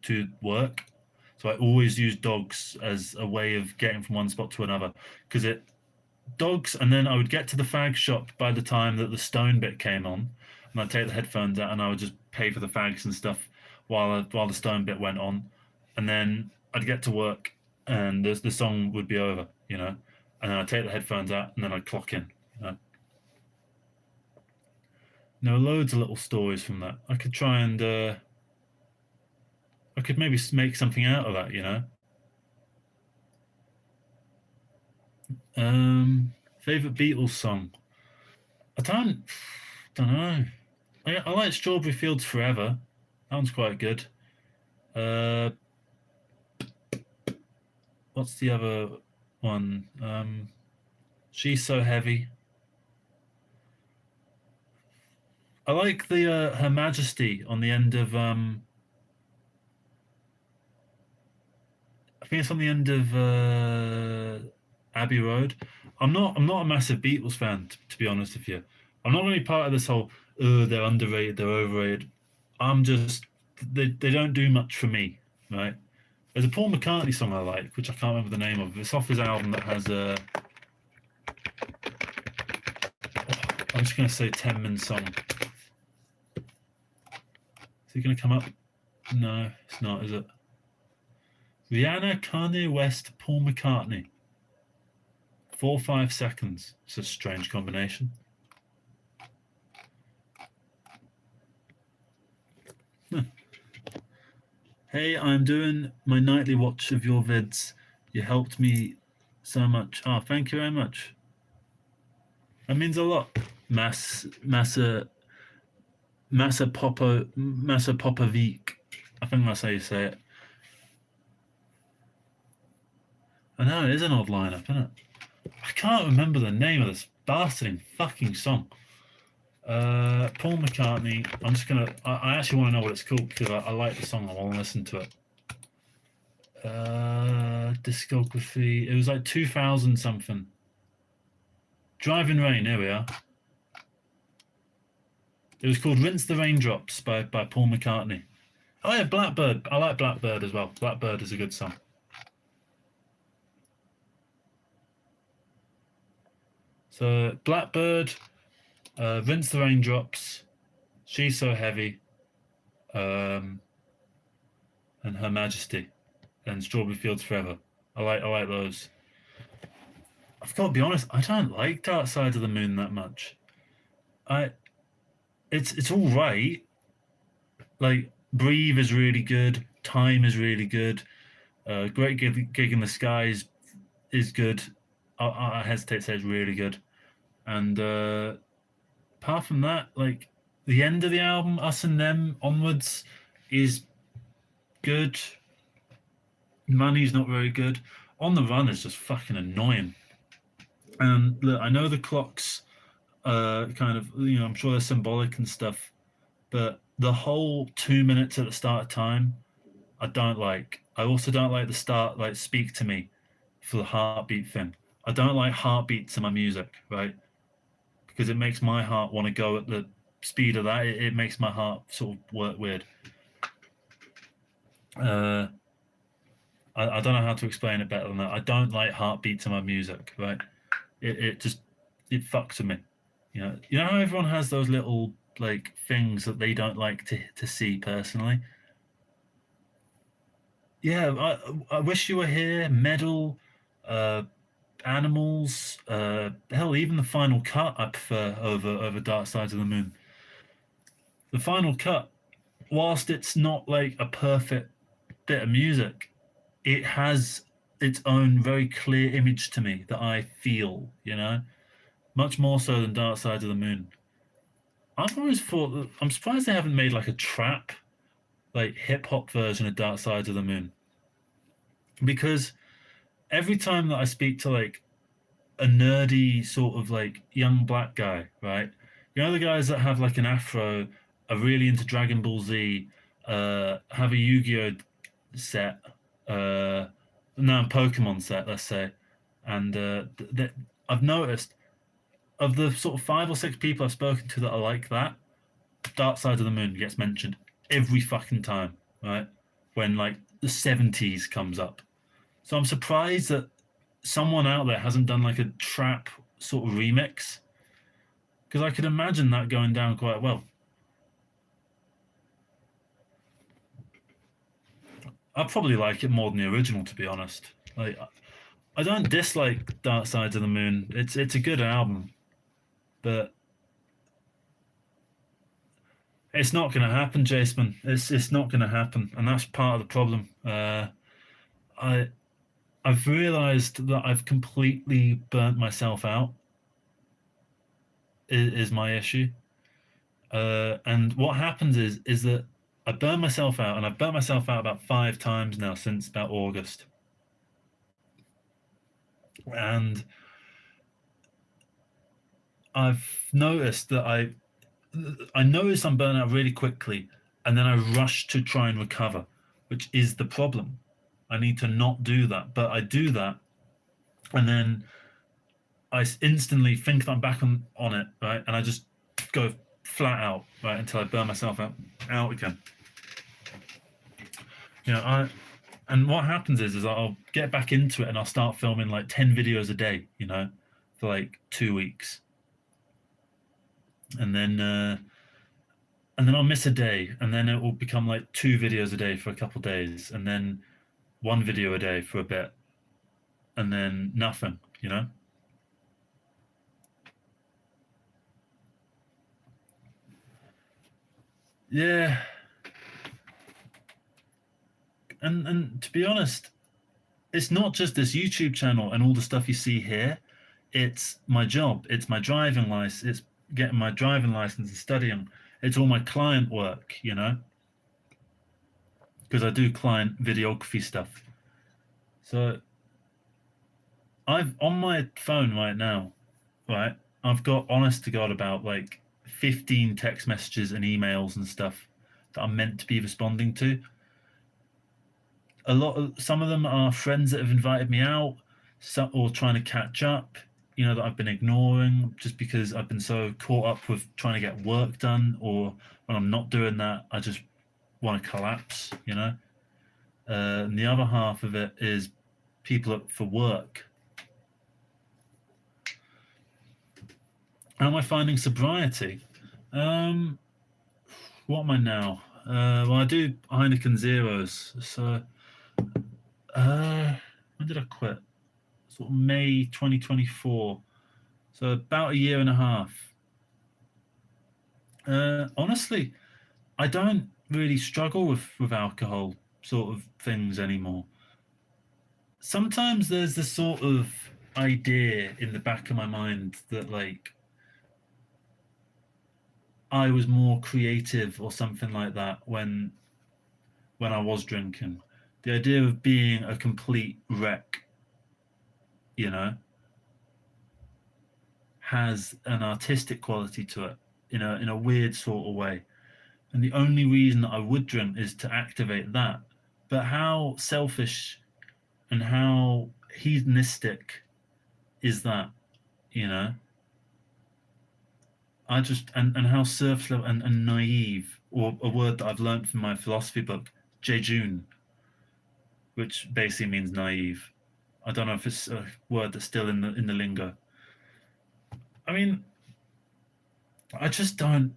work. So I always used dogs as a way of getting from one spot to another because it dogs, and then I would get to the fag shop by the time that the Stone bit came on, and I'd take the headphones out and I would just pay for the fags and stuff while the Stone bit went on, and then I'd get to work and the song would be over, and then I'd take the headphones out and then I'd clock in. There are loads of little stories from that. I could try and I could maybe make something out of that. Favorite Beatles song? I don't know. I like Strawberry Fields Forever. That one's quite good. Uh, what's the other one? She's So Heavy. I like the Her Majesty on the end of I think it's on the end of Abbey Road. I'm not a massive Beatles fan, to be honest with you. I'm not really part of this whole they're underrated, they're overrated. I'm just they don't do much for me, right? There's a Paul McCartney song I like, which I can't remember the name of. It's off his album that has a. I'm just gonna say 10 Min Song. Is it gonna come up? No, it's not, is it? Rihanna, Kanye West, Paul McCartney. 4-5 seconds. It's a strange combination. Hey, I'm doing my nightly watch of your vids. You helped me so much. Oh, thank you very much. That means a lot. Massa Popovic. I think that's how you say it. I know, it is an odd lineup, isn't it? I can't remember the name of this bastarding fucking song. Paul McCartney. I'm just gonna. I actually want to know what it's called because I like the song. I want to listen to it. Discography. It was like 2000 something. Driving Rain. Here we are. It was called "Rinse the Raindrops" by Paul McCartney. Oh yeah, Blackbird. I like Blackbird as well. Blackbird is a good song. So Blackbird, Rinse the Raindrops, She's So Heavy, and Her Majesty, and Strawberry Fields Forever. I like those. I've got to be honest, I don't like Dark Side of the Moon that much. It's all right. Like Breathe is really good. Time is really good. Great Gig in the Skies is good. I hesitate to say it's really good. And apart from that, like the end of the album, Us and Them onwards, is good. Money's not very good. On the Run is just fucking annoying. And look, I know the clocks kind of, I'm sure they're symbolic and stuff, but the whole 2 minutes at the start of time, I don't like. I also don't like the start, like Speak to Me for the heartbeat thing. I don't like heartbeats in my music, right? Because it makes my heart want to go at the speed of that. It makes my heart sort of work weird. I don't know how to explain it better than that. I don't like heartbeats in my music, right? It just fucks with me. You know how everyone has those little like things that they don't like to see personally. Yeah, I wish you were here. Medal, Animals, hell, even the Final Cut I prefer over Dark Side of the Moon. The Final Cut, whilst it's not like a perfect bit of music, it has its own very clear image to me that I feel, much more so than Dark Side of the Moon. I've always thought that I'm surprised they haven't made like a trap, like hip hop version of Dark Side of the Moon. Because every time that I speak to like a nerdy sort of like young black guy, right? The guys that have like an afro are really into Dragon Ball Z, have a Yu-Gi-Oh set, no, Pokemon set, let's say, and I've noticed of the sort of 5 or 6 people I've spoken to that are like that, Dark Side of the Moon gets mentioned every fucking time, right? When like the 70s comes up. So I'm surprised that someone out there hasn't done like a trap sort of remix, because I could imagine that going down quite well. I probably like it more than the original, to be honest. Like, I don't dislike Dark Side of the Moon. It's a good album, but it's not going to happen, Jason. It's not going to happen, and that's part of the problem. I I've realised that I've completely burnt myself out. Is my issue, and what happens is that I burn myself out, and I've burnt myself out about 5 times now since about August, and I've noticed that I notice I'm burnt out really quickly, and then I rush to try and recover, which is the problem. I need to not do that, but I do that, and then I instantly think that I'm back on it, right, and I just go flat out, right, until I burn myself out again. You know, and what happens is I'll get back into it and I'll start filming like 10 videos a day, you know, for like 2 weeks, and then I'll miss a day, and then it will become like 2 videos a day for a couple of days, and then 1 video a day for a bit, and then nothing, you know. Yeah, and to be honest, it's not just this YouTube channel and all the stuff you see here. It's my job. It's my driving license. It's getting my driving license and studying. It's all my client work, you know, because I do client videography stuff. So I've on my phone right now, right? I've got honest to God about like 15 text messages and emails and stuff that I'm meant to be responding to. Some of them are friends that have invited me out, or trying to catch up, you know, that I've been ignoring just because I've been so caught up with trying to get work done, or when I'm not doing that, I just want to collapse, you know. And the other half of it is people up for work. How am I finding sobriety? What am I now? Well, I do Heineken Zeros. So, when did I quit? Sort of May 2024. So about a year and a half. Honestly, I don't really struggle with alcohol sort of things anymore. Sometimes there's this sort of idea in the back of my mind that like I was more creative or something like that when I was drinking. The idea of being a complete wreck, you know, has an artistic quality to it in a weird sort of way. And the only reason that I would drink is to activate that. But how selfish and how hedonistic is that, you know? I just and how surface level and naive, or a word that I've learned from my philosophy book, jejune, which basically means naive. I don't know if it's a word that's still in the lingo. I mean, I just don't.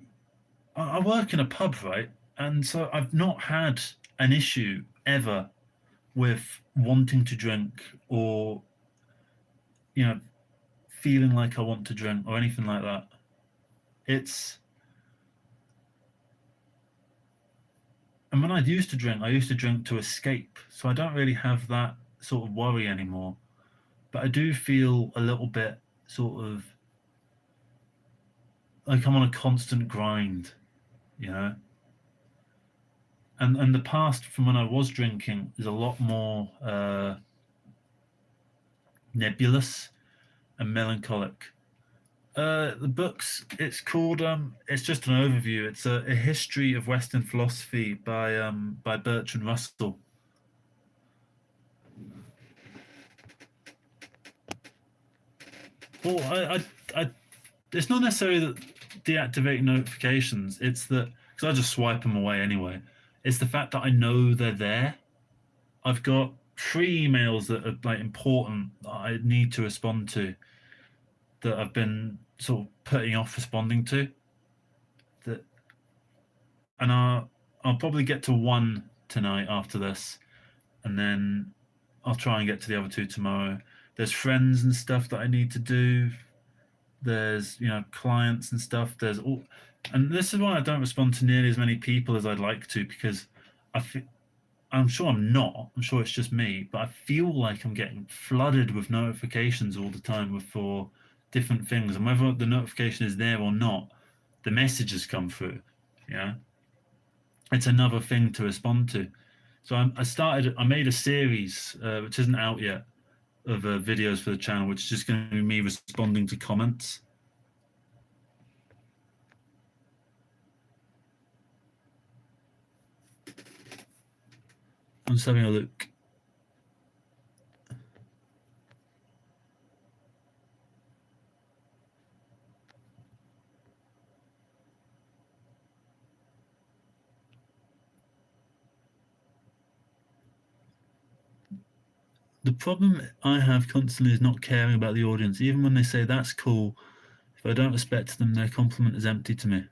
I work in a pub, right? And so I've not had an issue ever with wanting to drink, or, you know, feeling like I want to drink or anything like that. It's And when I used to drink to escape. So I don't really have that sort of worry anymore. But I do feel a little bit sort of like I'm on a constant grind, you know? And the past from when I was drinking is a lot more nebulous and melancholic. The books. It's called. It's just an overview. It's a history of Western philosophy by Bertrand Russell. Well, it's not necessarily that deactivating notifications. It's that because I just swipe them away anyway. It's the fact that I know they're there. I've got three emails that are like important that I need to respond to that I've been sort of putting off responding to. That and I'll probably get to one tonight after this, and then I'll try and get to the other two tomorrow. There's friends and stuff that I need to do. There's clients and stuff. There's all, and this is why I don't respond to nearly as many people as I'd like to because I feel, I'm sure I'm not. I'm sure it's just me, but I feel like I'm getting flooded with notifications all the time for different things, and whether the notification is there or not, the messages come through. Yeah, it's another thing to respond to. So I made a series which isn't out yet of videos for the channel, which is just going to be me responding to comments. I'm just having a look. The problem I have constantly is not caring about the audience. Even when they say that's cool, if I don't respect them, their compliment is empty to me.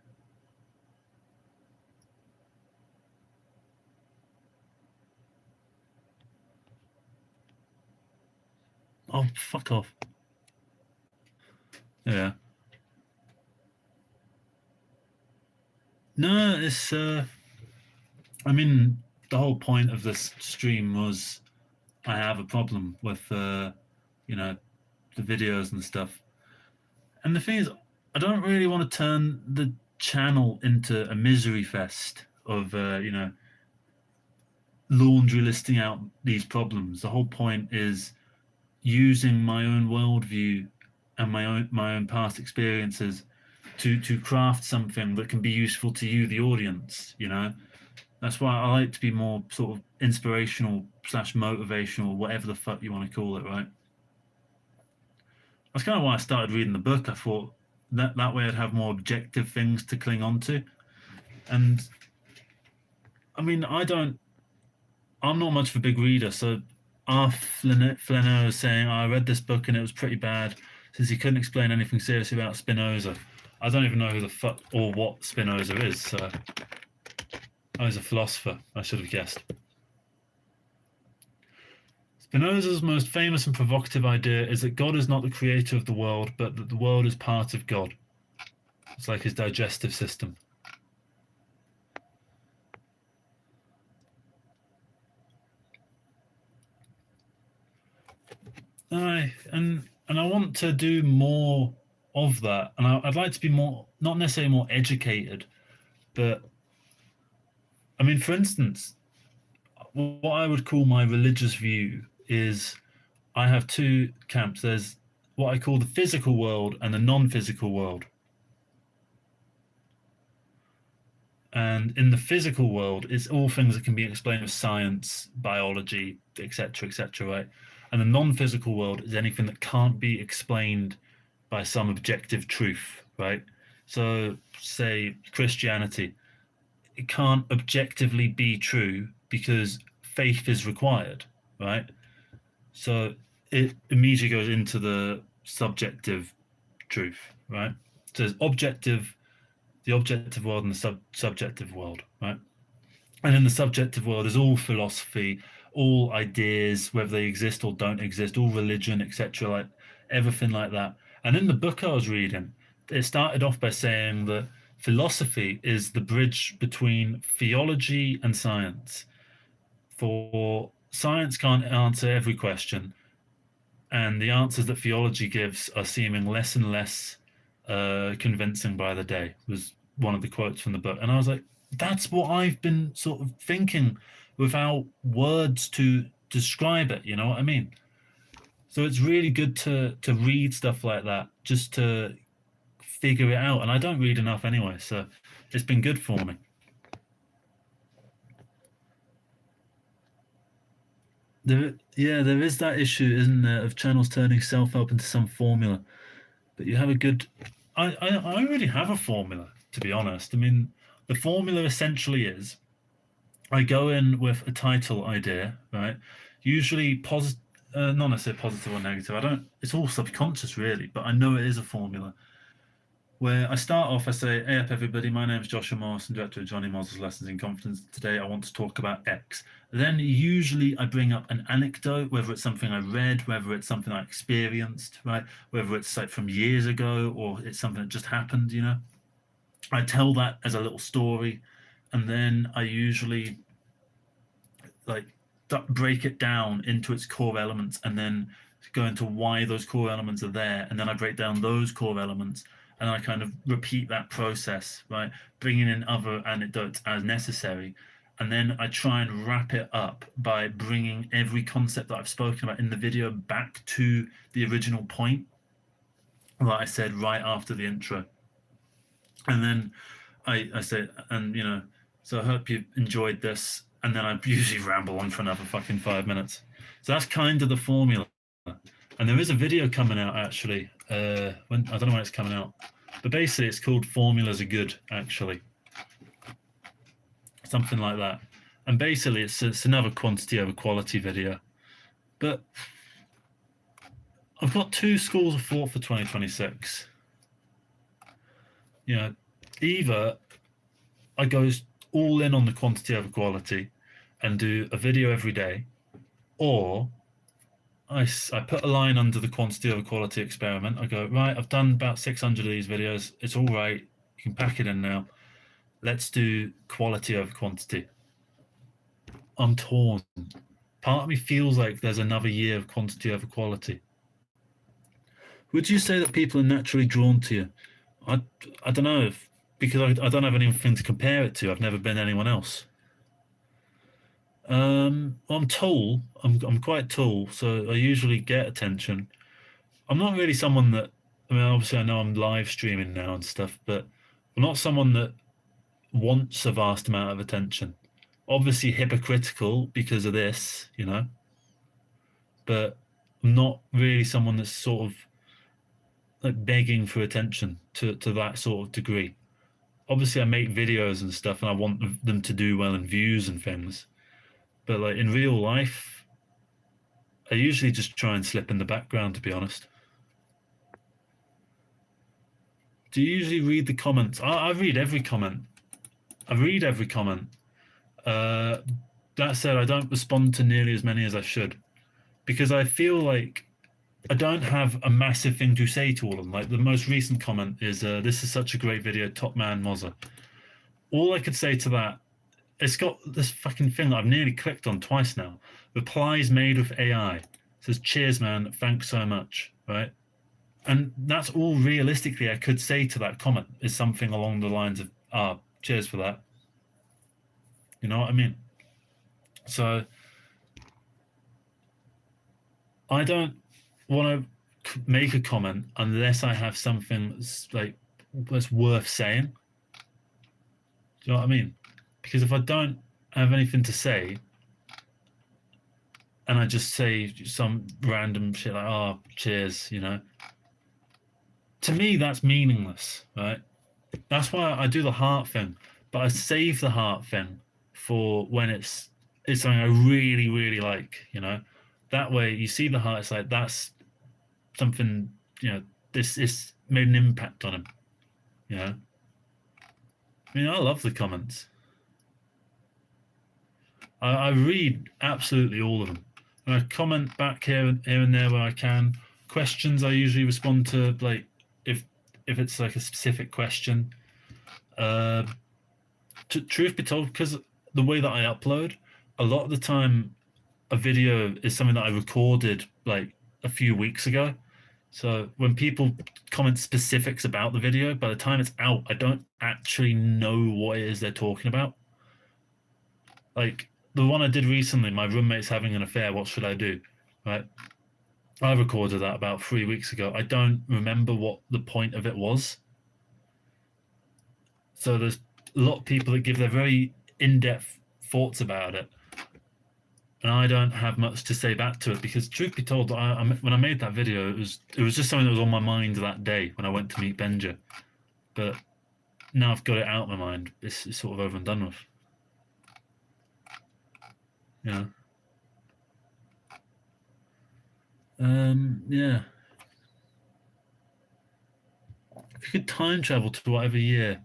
Oh, fuck off. Yeah. No, it's I mean, the whole point of this stream was I have a problem with you know, the videos and stuff. And the thing is, I don't really want to turn the channel into a misery fest of laundry listing out these problems. The whole point is using my own worldview and my own past experiences to craft something that can be useful to you, the audience. That's why I like to be more sort of inspirational slash motivational, whatever the fuck you want to call it, right? That's kind of why I started reading the book. I thought that way I'd have more objective things to cling on to. And I mean, I'm not much of a big reader, so R. Flannery was saying, I read this book and it was pretty bad since he couldn't explain anything seriously about Spinoza. I don't even know who the fuck or what Spinoza is, so I was a philosopher, I should have guessed. Spinoza's most famous and provocative idea is that God is not the creator of the world, but that the world is part of God. It's like his digestive system. And I want to do more of that, and I'd like to be more, not necessarily more educated, but I mean, for instance, what I would call my religious view is I have two camps. There's what I call the physical world and the non-physical world. And in the physical world, it's all things that can be explained with science, biology, etc., right? And the non-physical world is anything that can't be explained by some objective truth, right? So, say Christianity, it can't objectively be true because faith is required, right? So it immediately goes into the subjective truth, right? So there's the objective world and the subjective world, right? And in the subjective world, there's all philosophy, all ideas, whether they exist or don't exist, all religion, etc., like everything like that. And in the book I was reading, it started off by saying that philosophy is the bridge between theology and science. For science can't answer every question, and the answers that theology gives are seeming less and less convincing by the day, was one of the quotes from the book. And I was like, that's what I've been sort of thinking without words to describe it, you know what I mean? So it's really good to read stuff like that, just to figure it out. And I don't read enough anyway, so it's been good for me. There is that issue, isn't there, of channels turning self-help into some formula. But you have a good. I already have a formula, to be honest. I mean, the formula essentially is I go in with a title idea, right? Usually positive, not necessarily positive or negative. I don't. It's all subconscious, really. But I know it is a formula where I start off. I say, "Hey up, everybody! My name is Joshua Morrison, director of Jonny Mozza's Lessons in Confidence. Today, I want to talk about X." Then usually I bring up an anecdote, whether it's something I read, whether it's something I experienced, right? Whether it's like from years ago or it's something that just happened. I tell that as a little story, and then I usually like break it down into its core elements and then go into why those core elements are there, and then I break down those core elements and I kind of repeat that process, right, bringing in other anecdotes as necessary, and then I try and wrap it up by bringing every concept that I've spoken about in the video back to the original point that I said right after the intro. And then I say, and so I hope you enjoyed this, and then I usually ramble on for another fucking 5 minutes. So that's kind of the formula. And there is a video coming out actually. When I don't know when it's coming out, but basically it's called "Formulas Are Good," actually, something like that. And basically it's another quantity over quality video. But I've got two schools of thought for 2026. Either I go all in on the quantity over quality and do a video every day, or I put a line under the quantity over quality experiment. I go, right, I've done about 600 of these videos. It's all right. You can pack it in now. Let's do quality over quantity. I'm torn. Part of me feels like there's another year of quantity over quality. Would you say that people are naturally drawn to you? I don't know, because I don't have anything to compare it to. I've never been anyone else. I'm tall. I'm quite tall, so I usually get attention. I'm not really someone that. I mean, obviously, I know I'm live streaming now and stuff, but I'm not someone that wants a vast amount of attention. Obviously, hypocritical because of this, but I'm not really someone that's sort of like begging for attention to that sort of degree. Obviously, I make videos and stuff, and I want them to do well in views and things. But like in real life, I usually just try and slip in the background, to be honest. Do you usually read the comments? I read every comment. I read every comment. That said, I don't respond to nearly as many as I should, because I feel like I don't have a massive thing to say to all of them. Like the most recent comment is, "This is such a great video, top man Mozza." All I could say to that, it's got this fucking thing that I've nearly clicked on twice now. Replies made with AI. It says, "Cheers, man. Thanks so much." Right? And that's all realistically I could say to that comment, is something along the lines of, cheers for that. You know what I mean? So I don't want to make a comment unless I have something that's worth saying. Do you know what I mean? Because if I don't have anything to say, and I just say some random shit like, cheers, to me that's meaningless, right? That's why I do the heart thing, but I save the heart thing for when it's something I really, really like, That way you see the heart, it's like, that's something, this made an impact on him, I mean, I love the comments. I read absolutely all of them, and I comment back here and there where I can. Questions I usually respond to, like if it's like a specific question. Truth be told, because the way that I upload, a lot of the time, a video is something that I recorded like a few weeks ago. So when people comment specifics about the video, by the time it's out, I don't actually know what it is they're talking about. Like the one I did recently, my roommate's having an affair, what should I do? Right? I recorded that about 3 weeks ago. I don't remember what the point of it was. So there's a lot of people that give their very in-depth thoughts about it, and I don't have much to say back to it because, truth be told, when I made that video, it was just something that was on my mind that day when I went to meet Benja. But now I've got it out of my mind. It's sort of over and done with. Yeah. Yeah. If you could time travel to whatever year,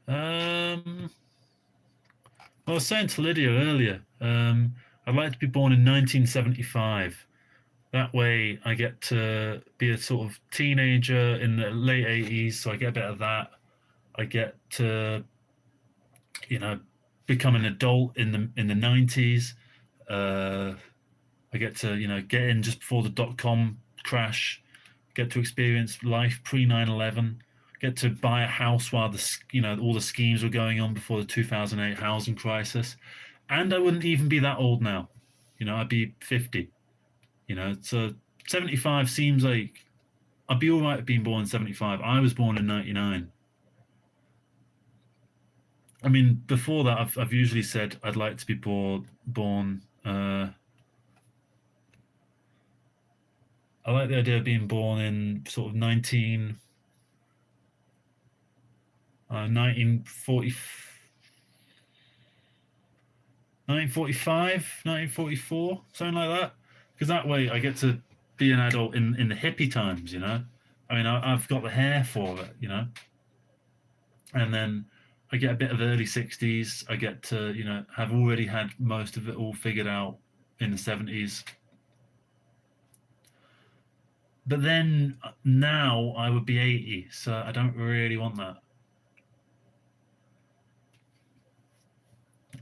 um, I was saying to Lydia earlier, I'd like to be born in 1975. That way, I get to be a sort of teenager in the late 80s, so I get a bit of that. I get to, you know, become an adult in the 90s. Uh, I get to, get in just before the dot-com crash. Get to experience life pre 9/11. Get to buy a house while all the schemes were going on before the 2008 housing crisis. And I wouldn't even be that old now. I'd be 50. So 75 seems like I'd be all right being born in 75. I was born in 99. I mean, before that, I've usually said I'd like to be born. I like the idea of being born in sort of 1940, 1945, 1944, something like that. Because that way I get to be an adult in the hippie times. I mean, I've got the hair for it. And then I get a bit of early 60s. I get to, have already had most of it all figured out in the 70s. But then now I would be 80, so I don't really want that.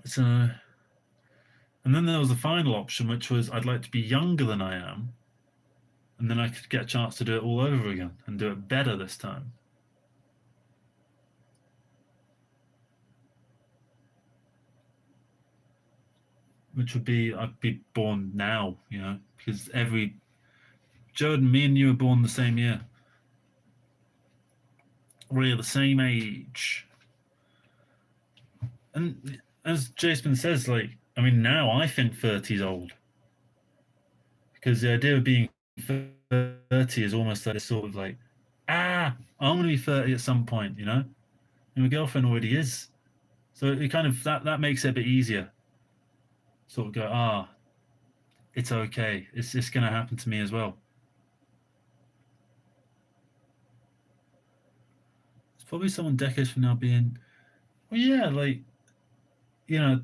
So, and then there was the final option, which was I'd like to be younger than I am, and then I could get a chance to do it all over again and do it better this time. Which would be I'd be born now, because Jordan, me and you were born the same year. We're the same age. And as Jason says, like, I mean, now I think 30 is old. Because the idea of being 30 is almost like sort of like, I'm going to be 30 at some point, And my girlfriend already is. So it kind of, that makes it a bit easier. Sort of go, it's okay. It's just going to happen to me as well. It's probably someone decades from now being, well, yeah, like, you know,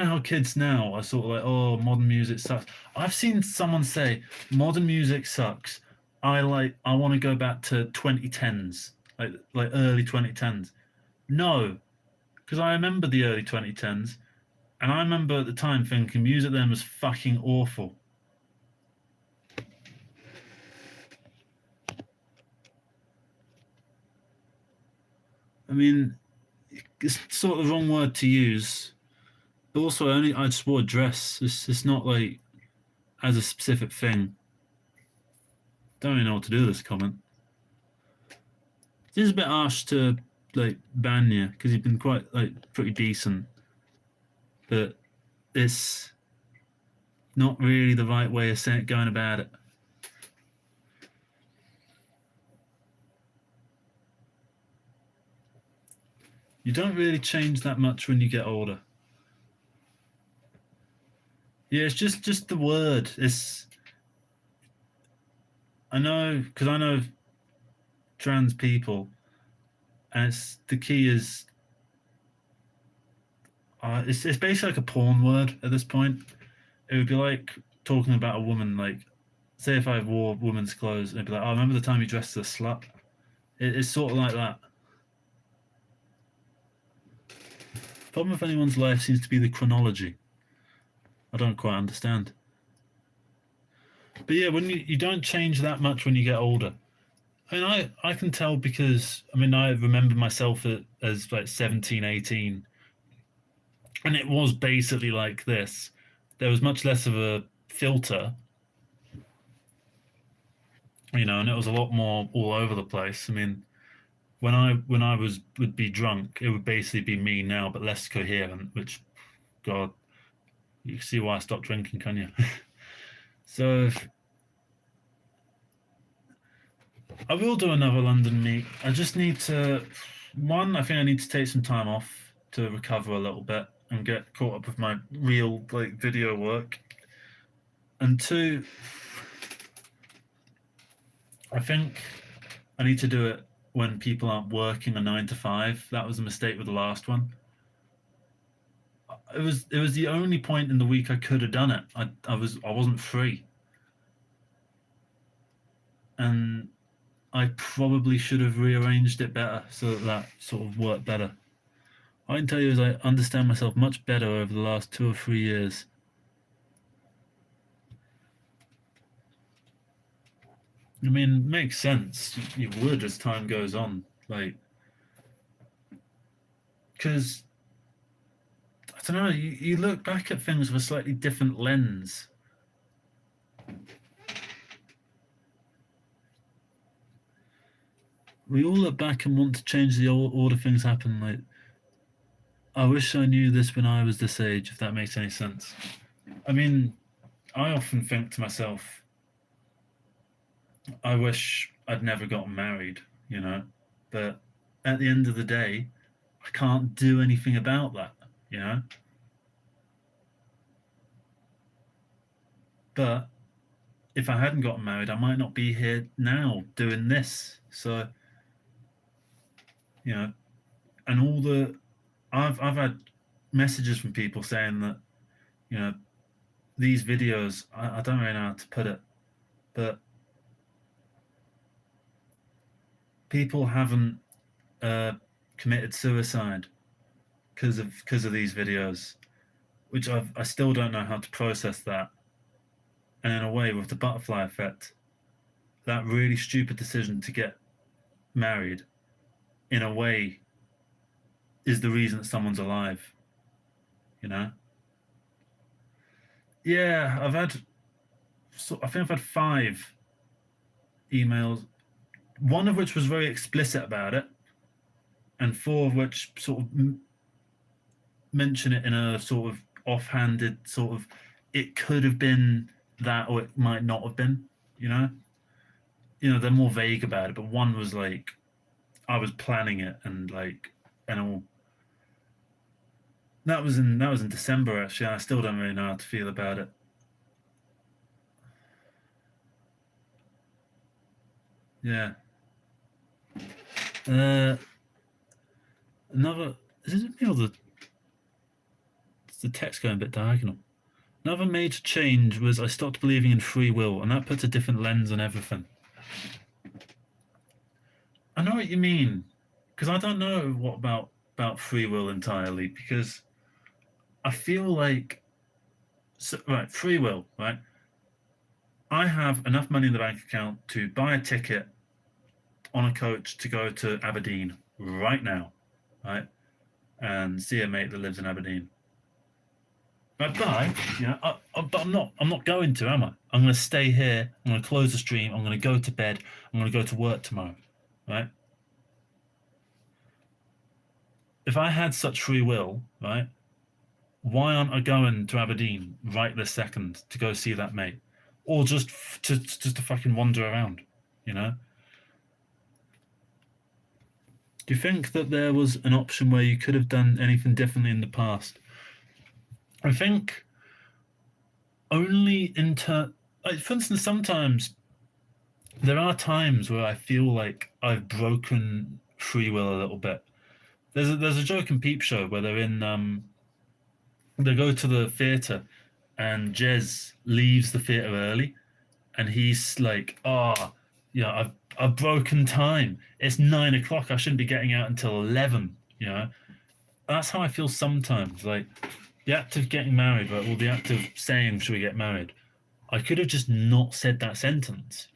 how kids now are sort of like, oh, modern music sucks. I've seen someone say modern music sucks. I want to go back to 2010s, like early 2010s. No, because I remember the early 2010s, and I remember at the time thinking music then was fucking awful. I mean, it's sort of the wrong word to use, but also I just wore a dress. It's not like as a specific thing. Don't really know what to do with this comment. It is a bit harsh to like ban you because you've been quite like pretty decent, but it's not really the right way of going about it. You don't really change that much when you get older. Yeah, it's just the word. I know because I know trans people, and the key is it's basically like a porn word at this point. It would be like talking about a woman, like say if I wore women's clothes, and it'd be like, oh, remember the time you dressed as a slut? It's sort of like that. Problem with anyone's life seems to be the chronology. I don't quite understand. But yeah, when you don't change that much when you get older. I mean, I can tell because I mean I remember myself as like 17, 18, and it was basically like this. There was much less of a filter. and it was a lot more all over the place. I mean, when I would be drunk, it would basically be me now, but less coherent. Which, God, you can see why I stopped drinking, can you? So I will do another London meet. I just need to, one, I think I need to take some time off to recover a little bit and get caught up with my real like video work. And two, I think I need to do it when people aren't working a 9 to 5. That was a mistake with the last one. It was the only point in the week I could have done it. I wasn't free, and I probably should have rearranged it better so that that sort of worked better. I can tell you is I understand myself much better over the last 2 or 3 years. I mean, it makes sense. You would as time goes on, like, because I don't know. You look back at things with a slightly different lens. We all look back and want to change the order things happen. Like, I wish I knew this when I was this age, if that makes any sense. I mean, I often think to myself, I wish I'd never gotten married. But at the end of the day, I can't do anything about that. But if I hadn't gotten married, I might not be here now doing this. So, you know, and all the I've had messages from people saying that, you know, these videos, I don't really know how to put it, but people haven't uh, committed suicide because of these videos, which I still don't know how to process that. And in a way, with the butterfly effect, that really stupid decision to get married, in a way, is the reason that someone's alive. You know? Yeah, I think I've had 5 emails, one of which was very explicit about it, and 4 of which sort of mention it in a sort of offhanded sort of, it could have been that or it might not have been. You know, they're more vague about it. But one was like, I was planning it and like and all. That was in December actually. I still don't really know how to feel about it. Yeah. Uh, another is it me or the text going a bit diagonal? Another major change was I stopped believing in free will, and that puts a different lens on everything. I know what you mean, because I don't know what about free will entirely, because I feel like, so, right, free will, right? I have enough money in the bank account to buy a ticket on a coach to go to Aberdeen right now, right, and see a mate that lives in Aberdeen. But but I'm not going to, am I? I'm going to stay here. I'm going to close the stream. I'm going to go to bed. I'm going to go to work tomorrow, right? If I had such free will, right, why aren't I going to Aberdeen right this second to go see that mate, or just to fucking wander around, you know? Do you think that there was an option where you could have done anything differently in the past? I think only like, for instance, sometimes there are times where I feel like I've broken free will a little bit. There's a joke in Peep Show where they go to the theatre and Jez leaves the theatre early and he's like, oh, I've broken time. It's 9 o'clock. I shouldn't be getting out until 11. That's how I feel sometimes. Like the act of getting married, right, or the act of saying, should we get married? I could have just not said that sentence.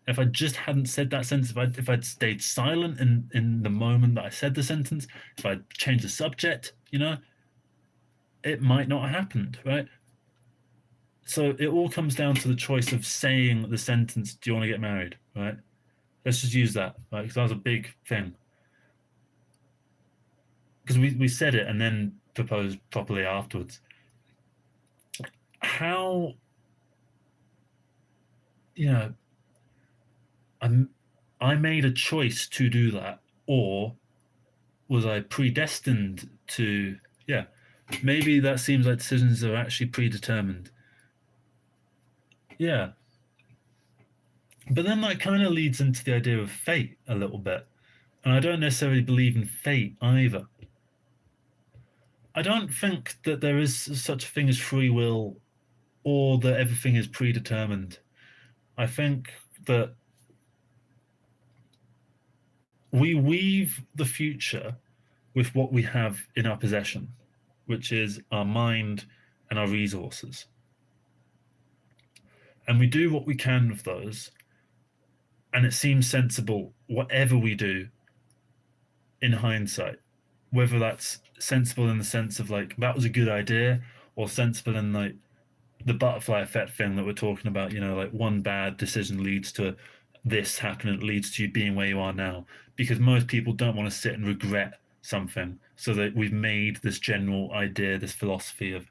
If I just hadn't said that sentence, if I'd stayed silent in the moment that I said the sentence, if I'd changed the subject, it might not have happened, right? So it all comes down to the choice of saying the sentence, "Do you want to get married?" Right? Let's just use that, right? Because that was a big thing. Because we said it and then proposed properly afterwards. How, you know, I'm, I made a choice to do that, or was I predestined to? Yeah, maybe that seems like decisions are actually predetermined. Yeah, but then that kind of leads into the idea of fate a little bit, and I don't necessarily believe in fate either. I don't think that there is such a thing as free will or that everything is predetermined. I think that we weave the future with what we have in our possession, which is our mind and our resources. And we do what we can with those, and it seems sensible, whatever we do in hindsight, whether that's sensible in the sense of like, that was a good idea, or sensible in like the butterfly effect thing that we're talking about, like one bad decision leads to this happening, it leads to you being where you are now. Because most people don't want to sit and regret something. So that we've made this general idea, this philosophy of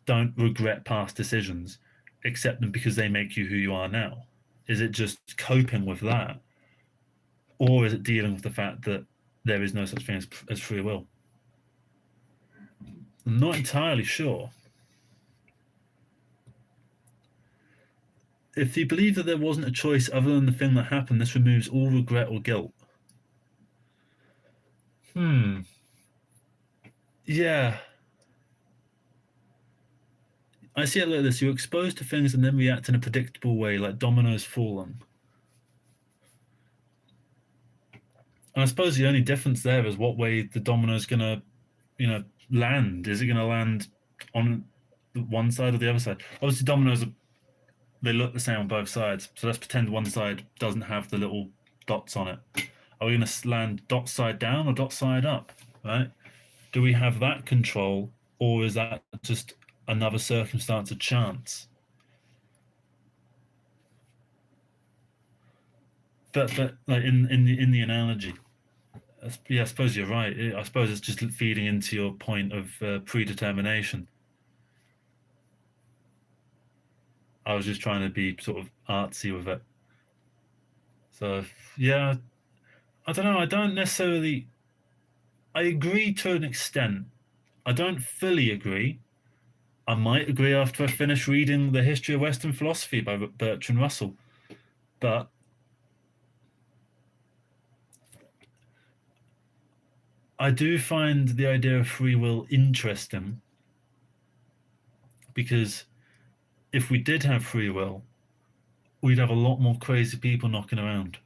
don't regret past decisions, accept them because they make you who you are now. Is it just coping with that? Or is it dealing with the fact that there is no such thing as free will? I'm not entirely sure. If you believe that there wasn't a choice other than the thing that happened, this removes all regret or guilt. Hmm. Yeah. I see it like this. You're exposed to things and then react in a predictable way, like dominoes falling. And I suppose the only difference there is what way the domino's gonna, land. Is it gonna land on one side or the other side? Obviously, dominoes they look the same on both sides. So let's pretend one side doesn't have the little dots on it. Are we going to land dot side down or dot side up? Right? Do we have that control, or is that just another circumstance of chance? But like in the analogy, yeah, I suppose you're right. I suppose it's just feeding into your point of predetermination. I was just trying to be sort of artsy with it. So yeah, I don't know. I don't necessarily. I agree to an extent. I don't fully agree. I might agree after I finish reading The History of Western Philosophy by Bertrand Russell. But I do find the idea of free will interesting because if we did have free will, we'd have a lot more crazy people knocking around.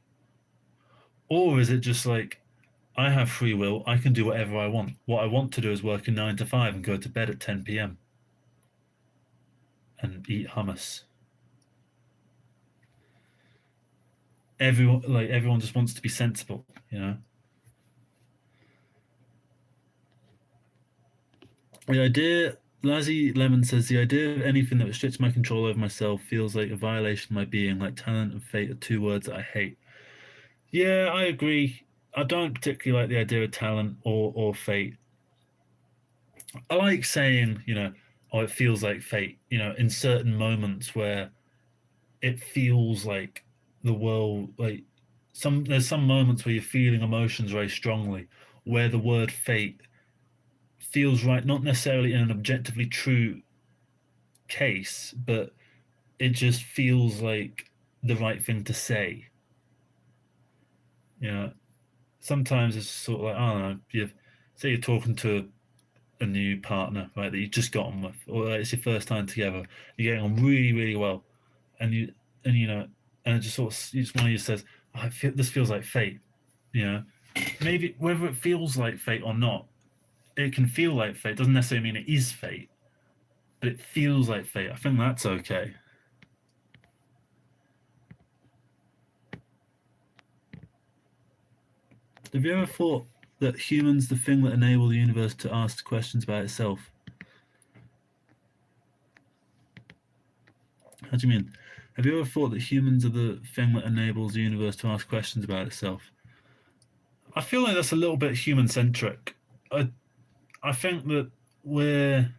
Or is it just like, I have free will, I can do whatever I want. What I want to do is work a 9 to 5 and go to bed at 10 p.m. and eat hummus. Everyone just wants to be sensible. The idea, Lazzy Lemon says, the idea of anything that restricts my control over myself feels like a violation of my being, like talent and fate are two words that I hate. Yeah, I agree. I don't particularly like the idea of talent or fate. I like saying, oh, it feels like fate, in certain moments where it feels like the world, like there's some moments where you're feeling emotions very strongly, where the word fate feels right, not necessarily in an objectively true case, but it just feels like the right thing to say. You know, sometimes it's sort of like, I don't know, say you're talking to a new partner, right, that you just got on with, or it's your first time together, you're getting on really, really well, and and it just sort of, each one of you says, oh, this feels like fate. You know, maybe whether it feels like fate or not, it can feel like fate. Doesn't necessarily mean it is fate, but it feels like fate. I think that's okay. Have you ever thought that humans, the thing that enable the universe to ask questions about itself? How do you mean? Have you ever thought that humans are the thing that enables the universe to ask questions about itself? I feel like that's a little bit human centric. I think that we're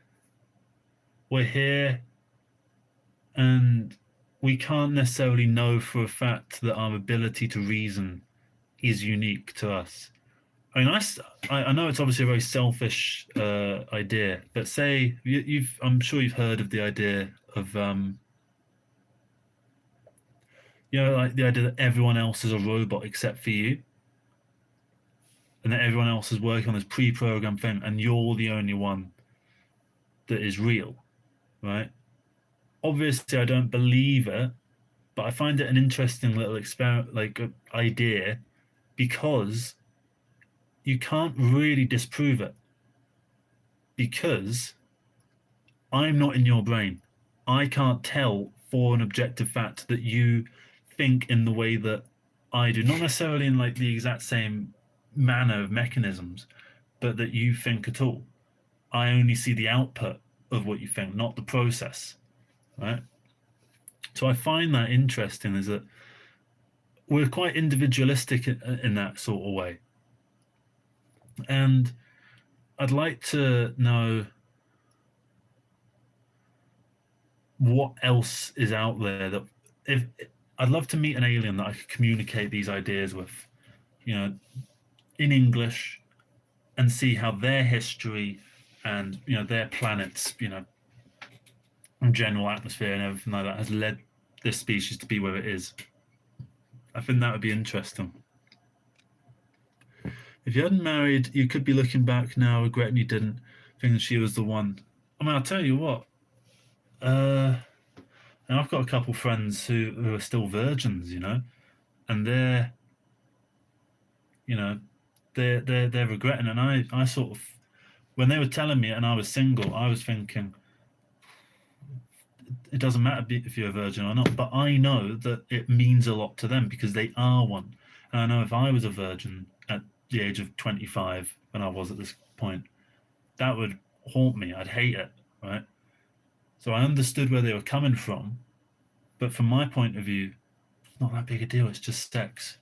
we're here and we can't necessarily know for a fact that our ability to reason is unique to us. I mean, I know it's obviously a very selfish idea, but say I'm sure you've heard of the idea of like the idea that everyone else is a robot except for you, and that everyone else is working on this pre-programmed thing, and you're the only one that is real, right? Obviously, I don't believe it, but I find it an interesting little experiment, like idea, because you can't really disprove it because I'm not in your brain. I can't tell for an objective fact that you think in the way that I do, not necessarily in like the exact same manner of mechanisms, but that you think at all. I only see the output of what you think, not the process, right? So I find that interesting is that we're quite individualistic in that sort of way. And I'd like to know what else is out there that if I'd love to meet an alien that I could communicate these ideas with, you know, in English and see how their history and their planets, general atmosphere and everything like that has led this species to be where it is. I think that would be interesting. If you hadn't married, you could be looking back now, regretting you didn't, thinking she was the one. I mean, I'll tell you what. And I've got a couple friends who are still virgins, and you know, they're regretting. And I sort of, when they were telling me, and I was single, I was thinking, it doesn't matter if you're a virgin or not, but I know that it means a lot to them because they are one. And I know if I was a virgin at the age of 25, when I was at this point, that would haunt me. I'd hate it, right? So I understood where they were coming from, but from my point of view, it's not that big a deal. It's just sex.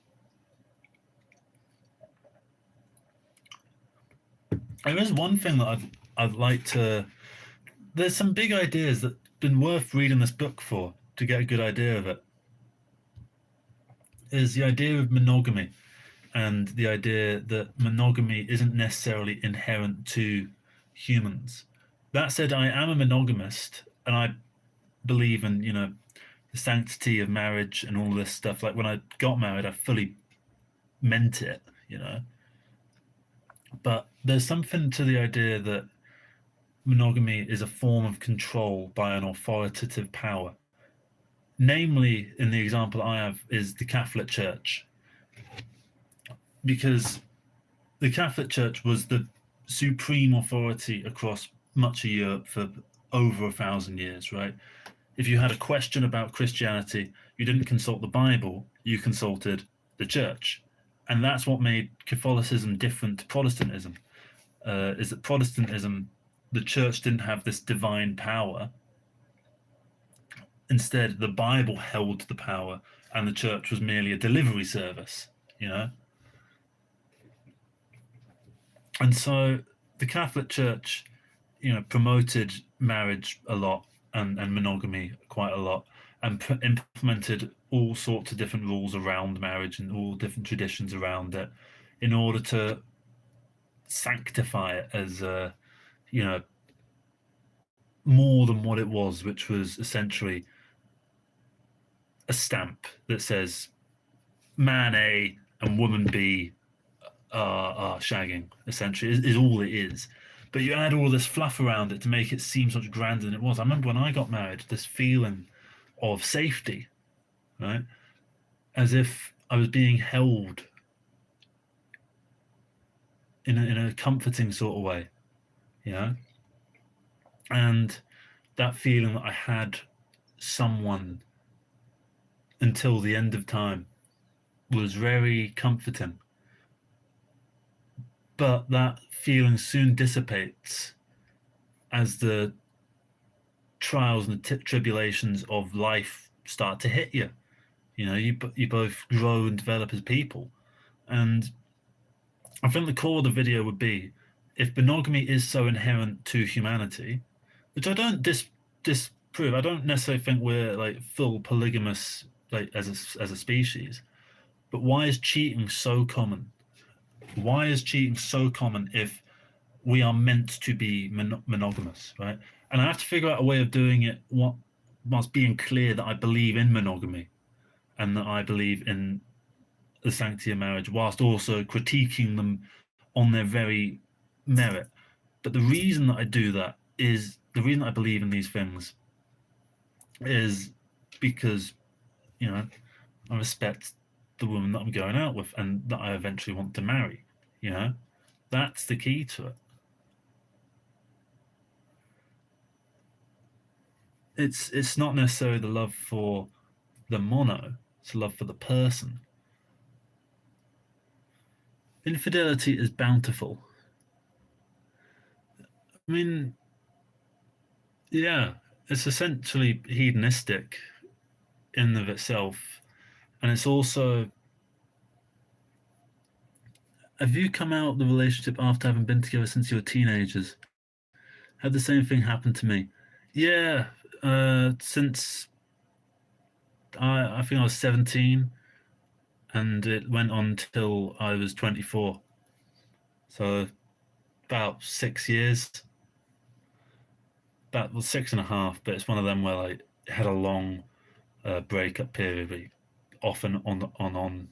There is one thing that I'd like to. There's some big ideas that have been worth reading this book for to get a good idea of it. Is the idea of monogamy and the idea that monogamy isn't necessarily inherent to humans. That said, I am a monogamist and I believe in, the sanctity of marriage and all this stuff. Like when I got married, I fully meant it, But there's something to the idea that monogamy is a form of control by an authoritative power. Namely, in the example I have, is the Catholic Church. Because the Catholic Church was the supreme authority across much of Europe for over 1,000 years, right? If you had a question about Christianity, you didn't consult the Bible, you consulted the church. And that's what made Catholicism different to Protestantism, is that Protestantism, the church didn't have this divine power. Instead, the Bible held the power and the church was merely a delivery service, And so the Catholic Church, promoted marriage a lot and monogamy quite a lot, and implemented all sorts of different rules around marriage and all different traditions around it in order to sanctify it as more than what it was, which was essentially a stamp that says man A and woman B are shagging, essentially, is all it is. But you add all this fluff around it to make it seem so much grander than it was. I remember when I got married, this feeling of safety, right? As if I was being held in a comforting sort of way, And that feeling that I had someone until the end of time was very comforting. But that feeling soon dissipates as the trials and the tribulations of life start to hit you. You know, you both grow and develop as people, and I think the core of the video would be, if monogamy is so inherent to humanity, which I don't disprove. I don't necessarily think we're like full polygamous like as a species. But why is cheating so common? Why is cheating so common if we are meant to be monogamous, right? And I have to figure out a way of doing it whilst being clear that I believe in monogamy and that I believe in the sanctity of marriage, whilst also critiquing them on their very merit. But the reason that I do that is the reason I believe in these things is because, you know, I respect the woman that I'm going out with and that I eventually want to marry. You know, that's the key to it. It's not necessarily the love for the mono, it's love for the person. Infidelity is bountiful. I mean, yeah, it's essentially hedonistic in and of itself. And it's also, have you come out of the relationship after having been together since you were teenagers? Had the same thing happen to me. Yeah, since I think I was 17, and it went on till I was 24. So about 6 years, about well, 6.5. But it's one of them where I had a long breakup period, off and on,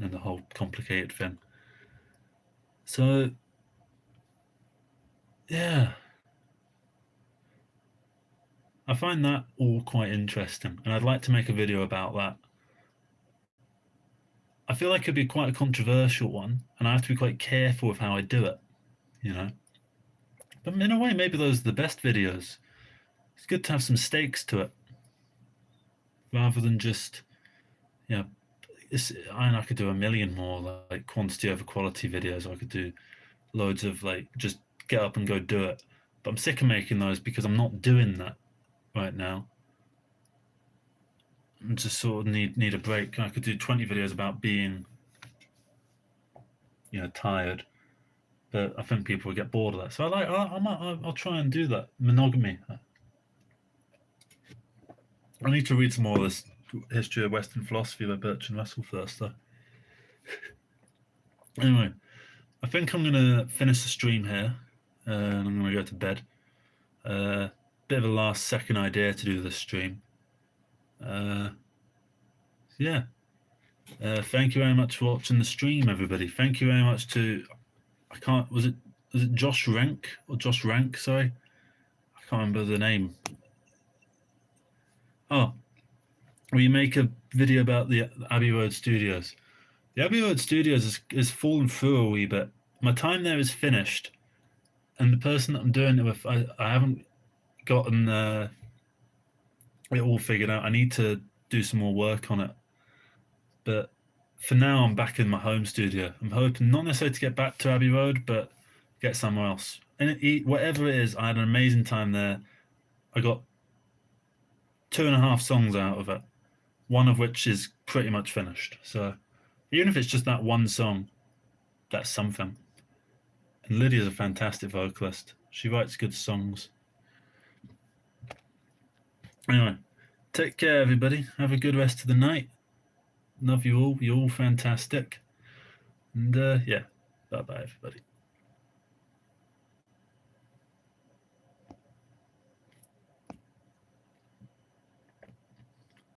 and the whole complicated thing. So yeah, I find that all quite interesting, and I'd like to make a video about that. I feel like it'd be quite a controversial one, and I have to be quite careful with how I do it, you know. But in a way, maybe those are the best videos. It's good to have some stakes to it, rather than just, you know, I could do a million more like quantity over quality videos. Or I could do loads of like just get up and go do it. But I'm sick of making those because I'm not doing that right now. I just sort of need a break. I could do 20 videos about being, you know, tired, but I think people would get bored of that. So I'll try and do that. Monogamy. I need to read some more of this History of Western Philosophy by Bertrand Russell first, though. Anyway, I think I'm gonna finish the stream here, and I'm gonna go to bed. Bit of a last-second idea to do this stream. Yeah. Thank you very much for watching the stream, everybody. Thank you very much to was it Josh Rank or Josh Rank? Sorry, I can't remember the name. Oh, we make a video about the Abbey Road Studios. The Abbey Road Studios is fallen through a wee bit. My time there is finished, and the person that I'm doing it with, I haven't gotten it all figured out. I need to do some more work on it. But for now, I'm back in my home studio. I'm hoping not necessarily to get back to Abbey Road, but get somewhere else. And whatever it is, I had an amazing time there. I got 2.5 songs out of it, one of which is pretty much finished. So even if it's just that one song, that's something. And Lydia's a fantastic vocalist. She writes good songs. Anyway, take care, everybody. Have a good rest of the night. Love you all. You're all fantastic. And yeah, bye-bye, everybody.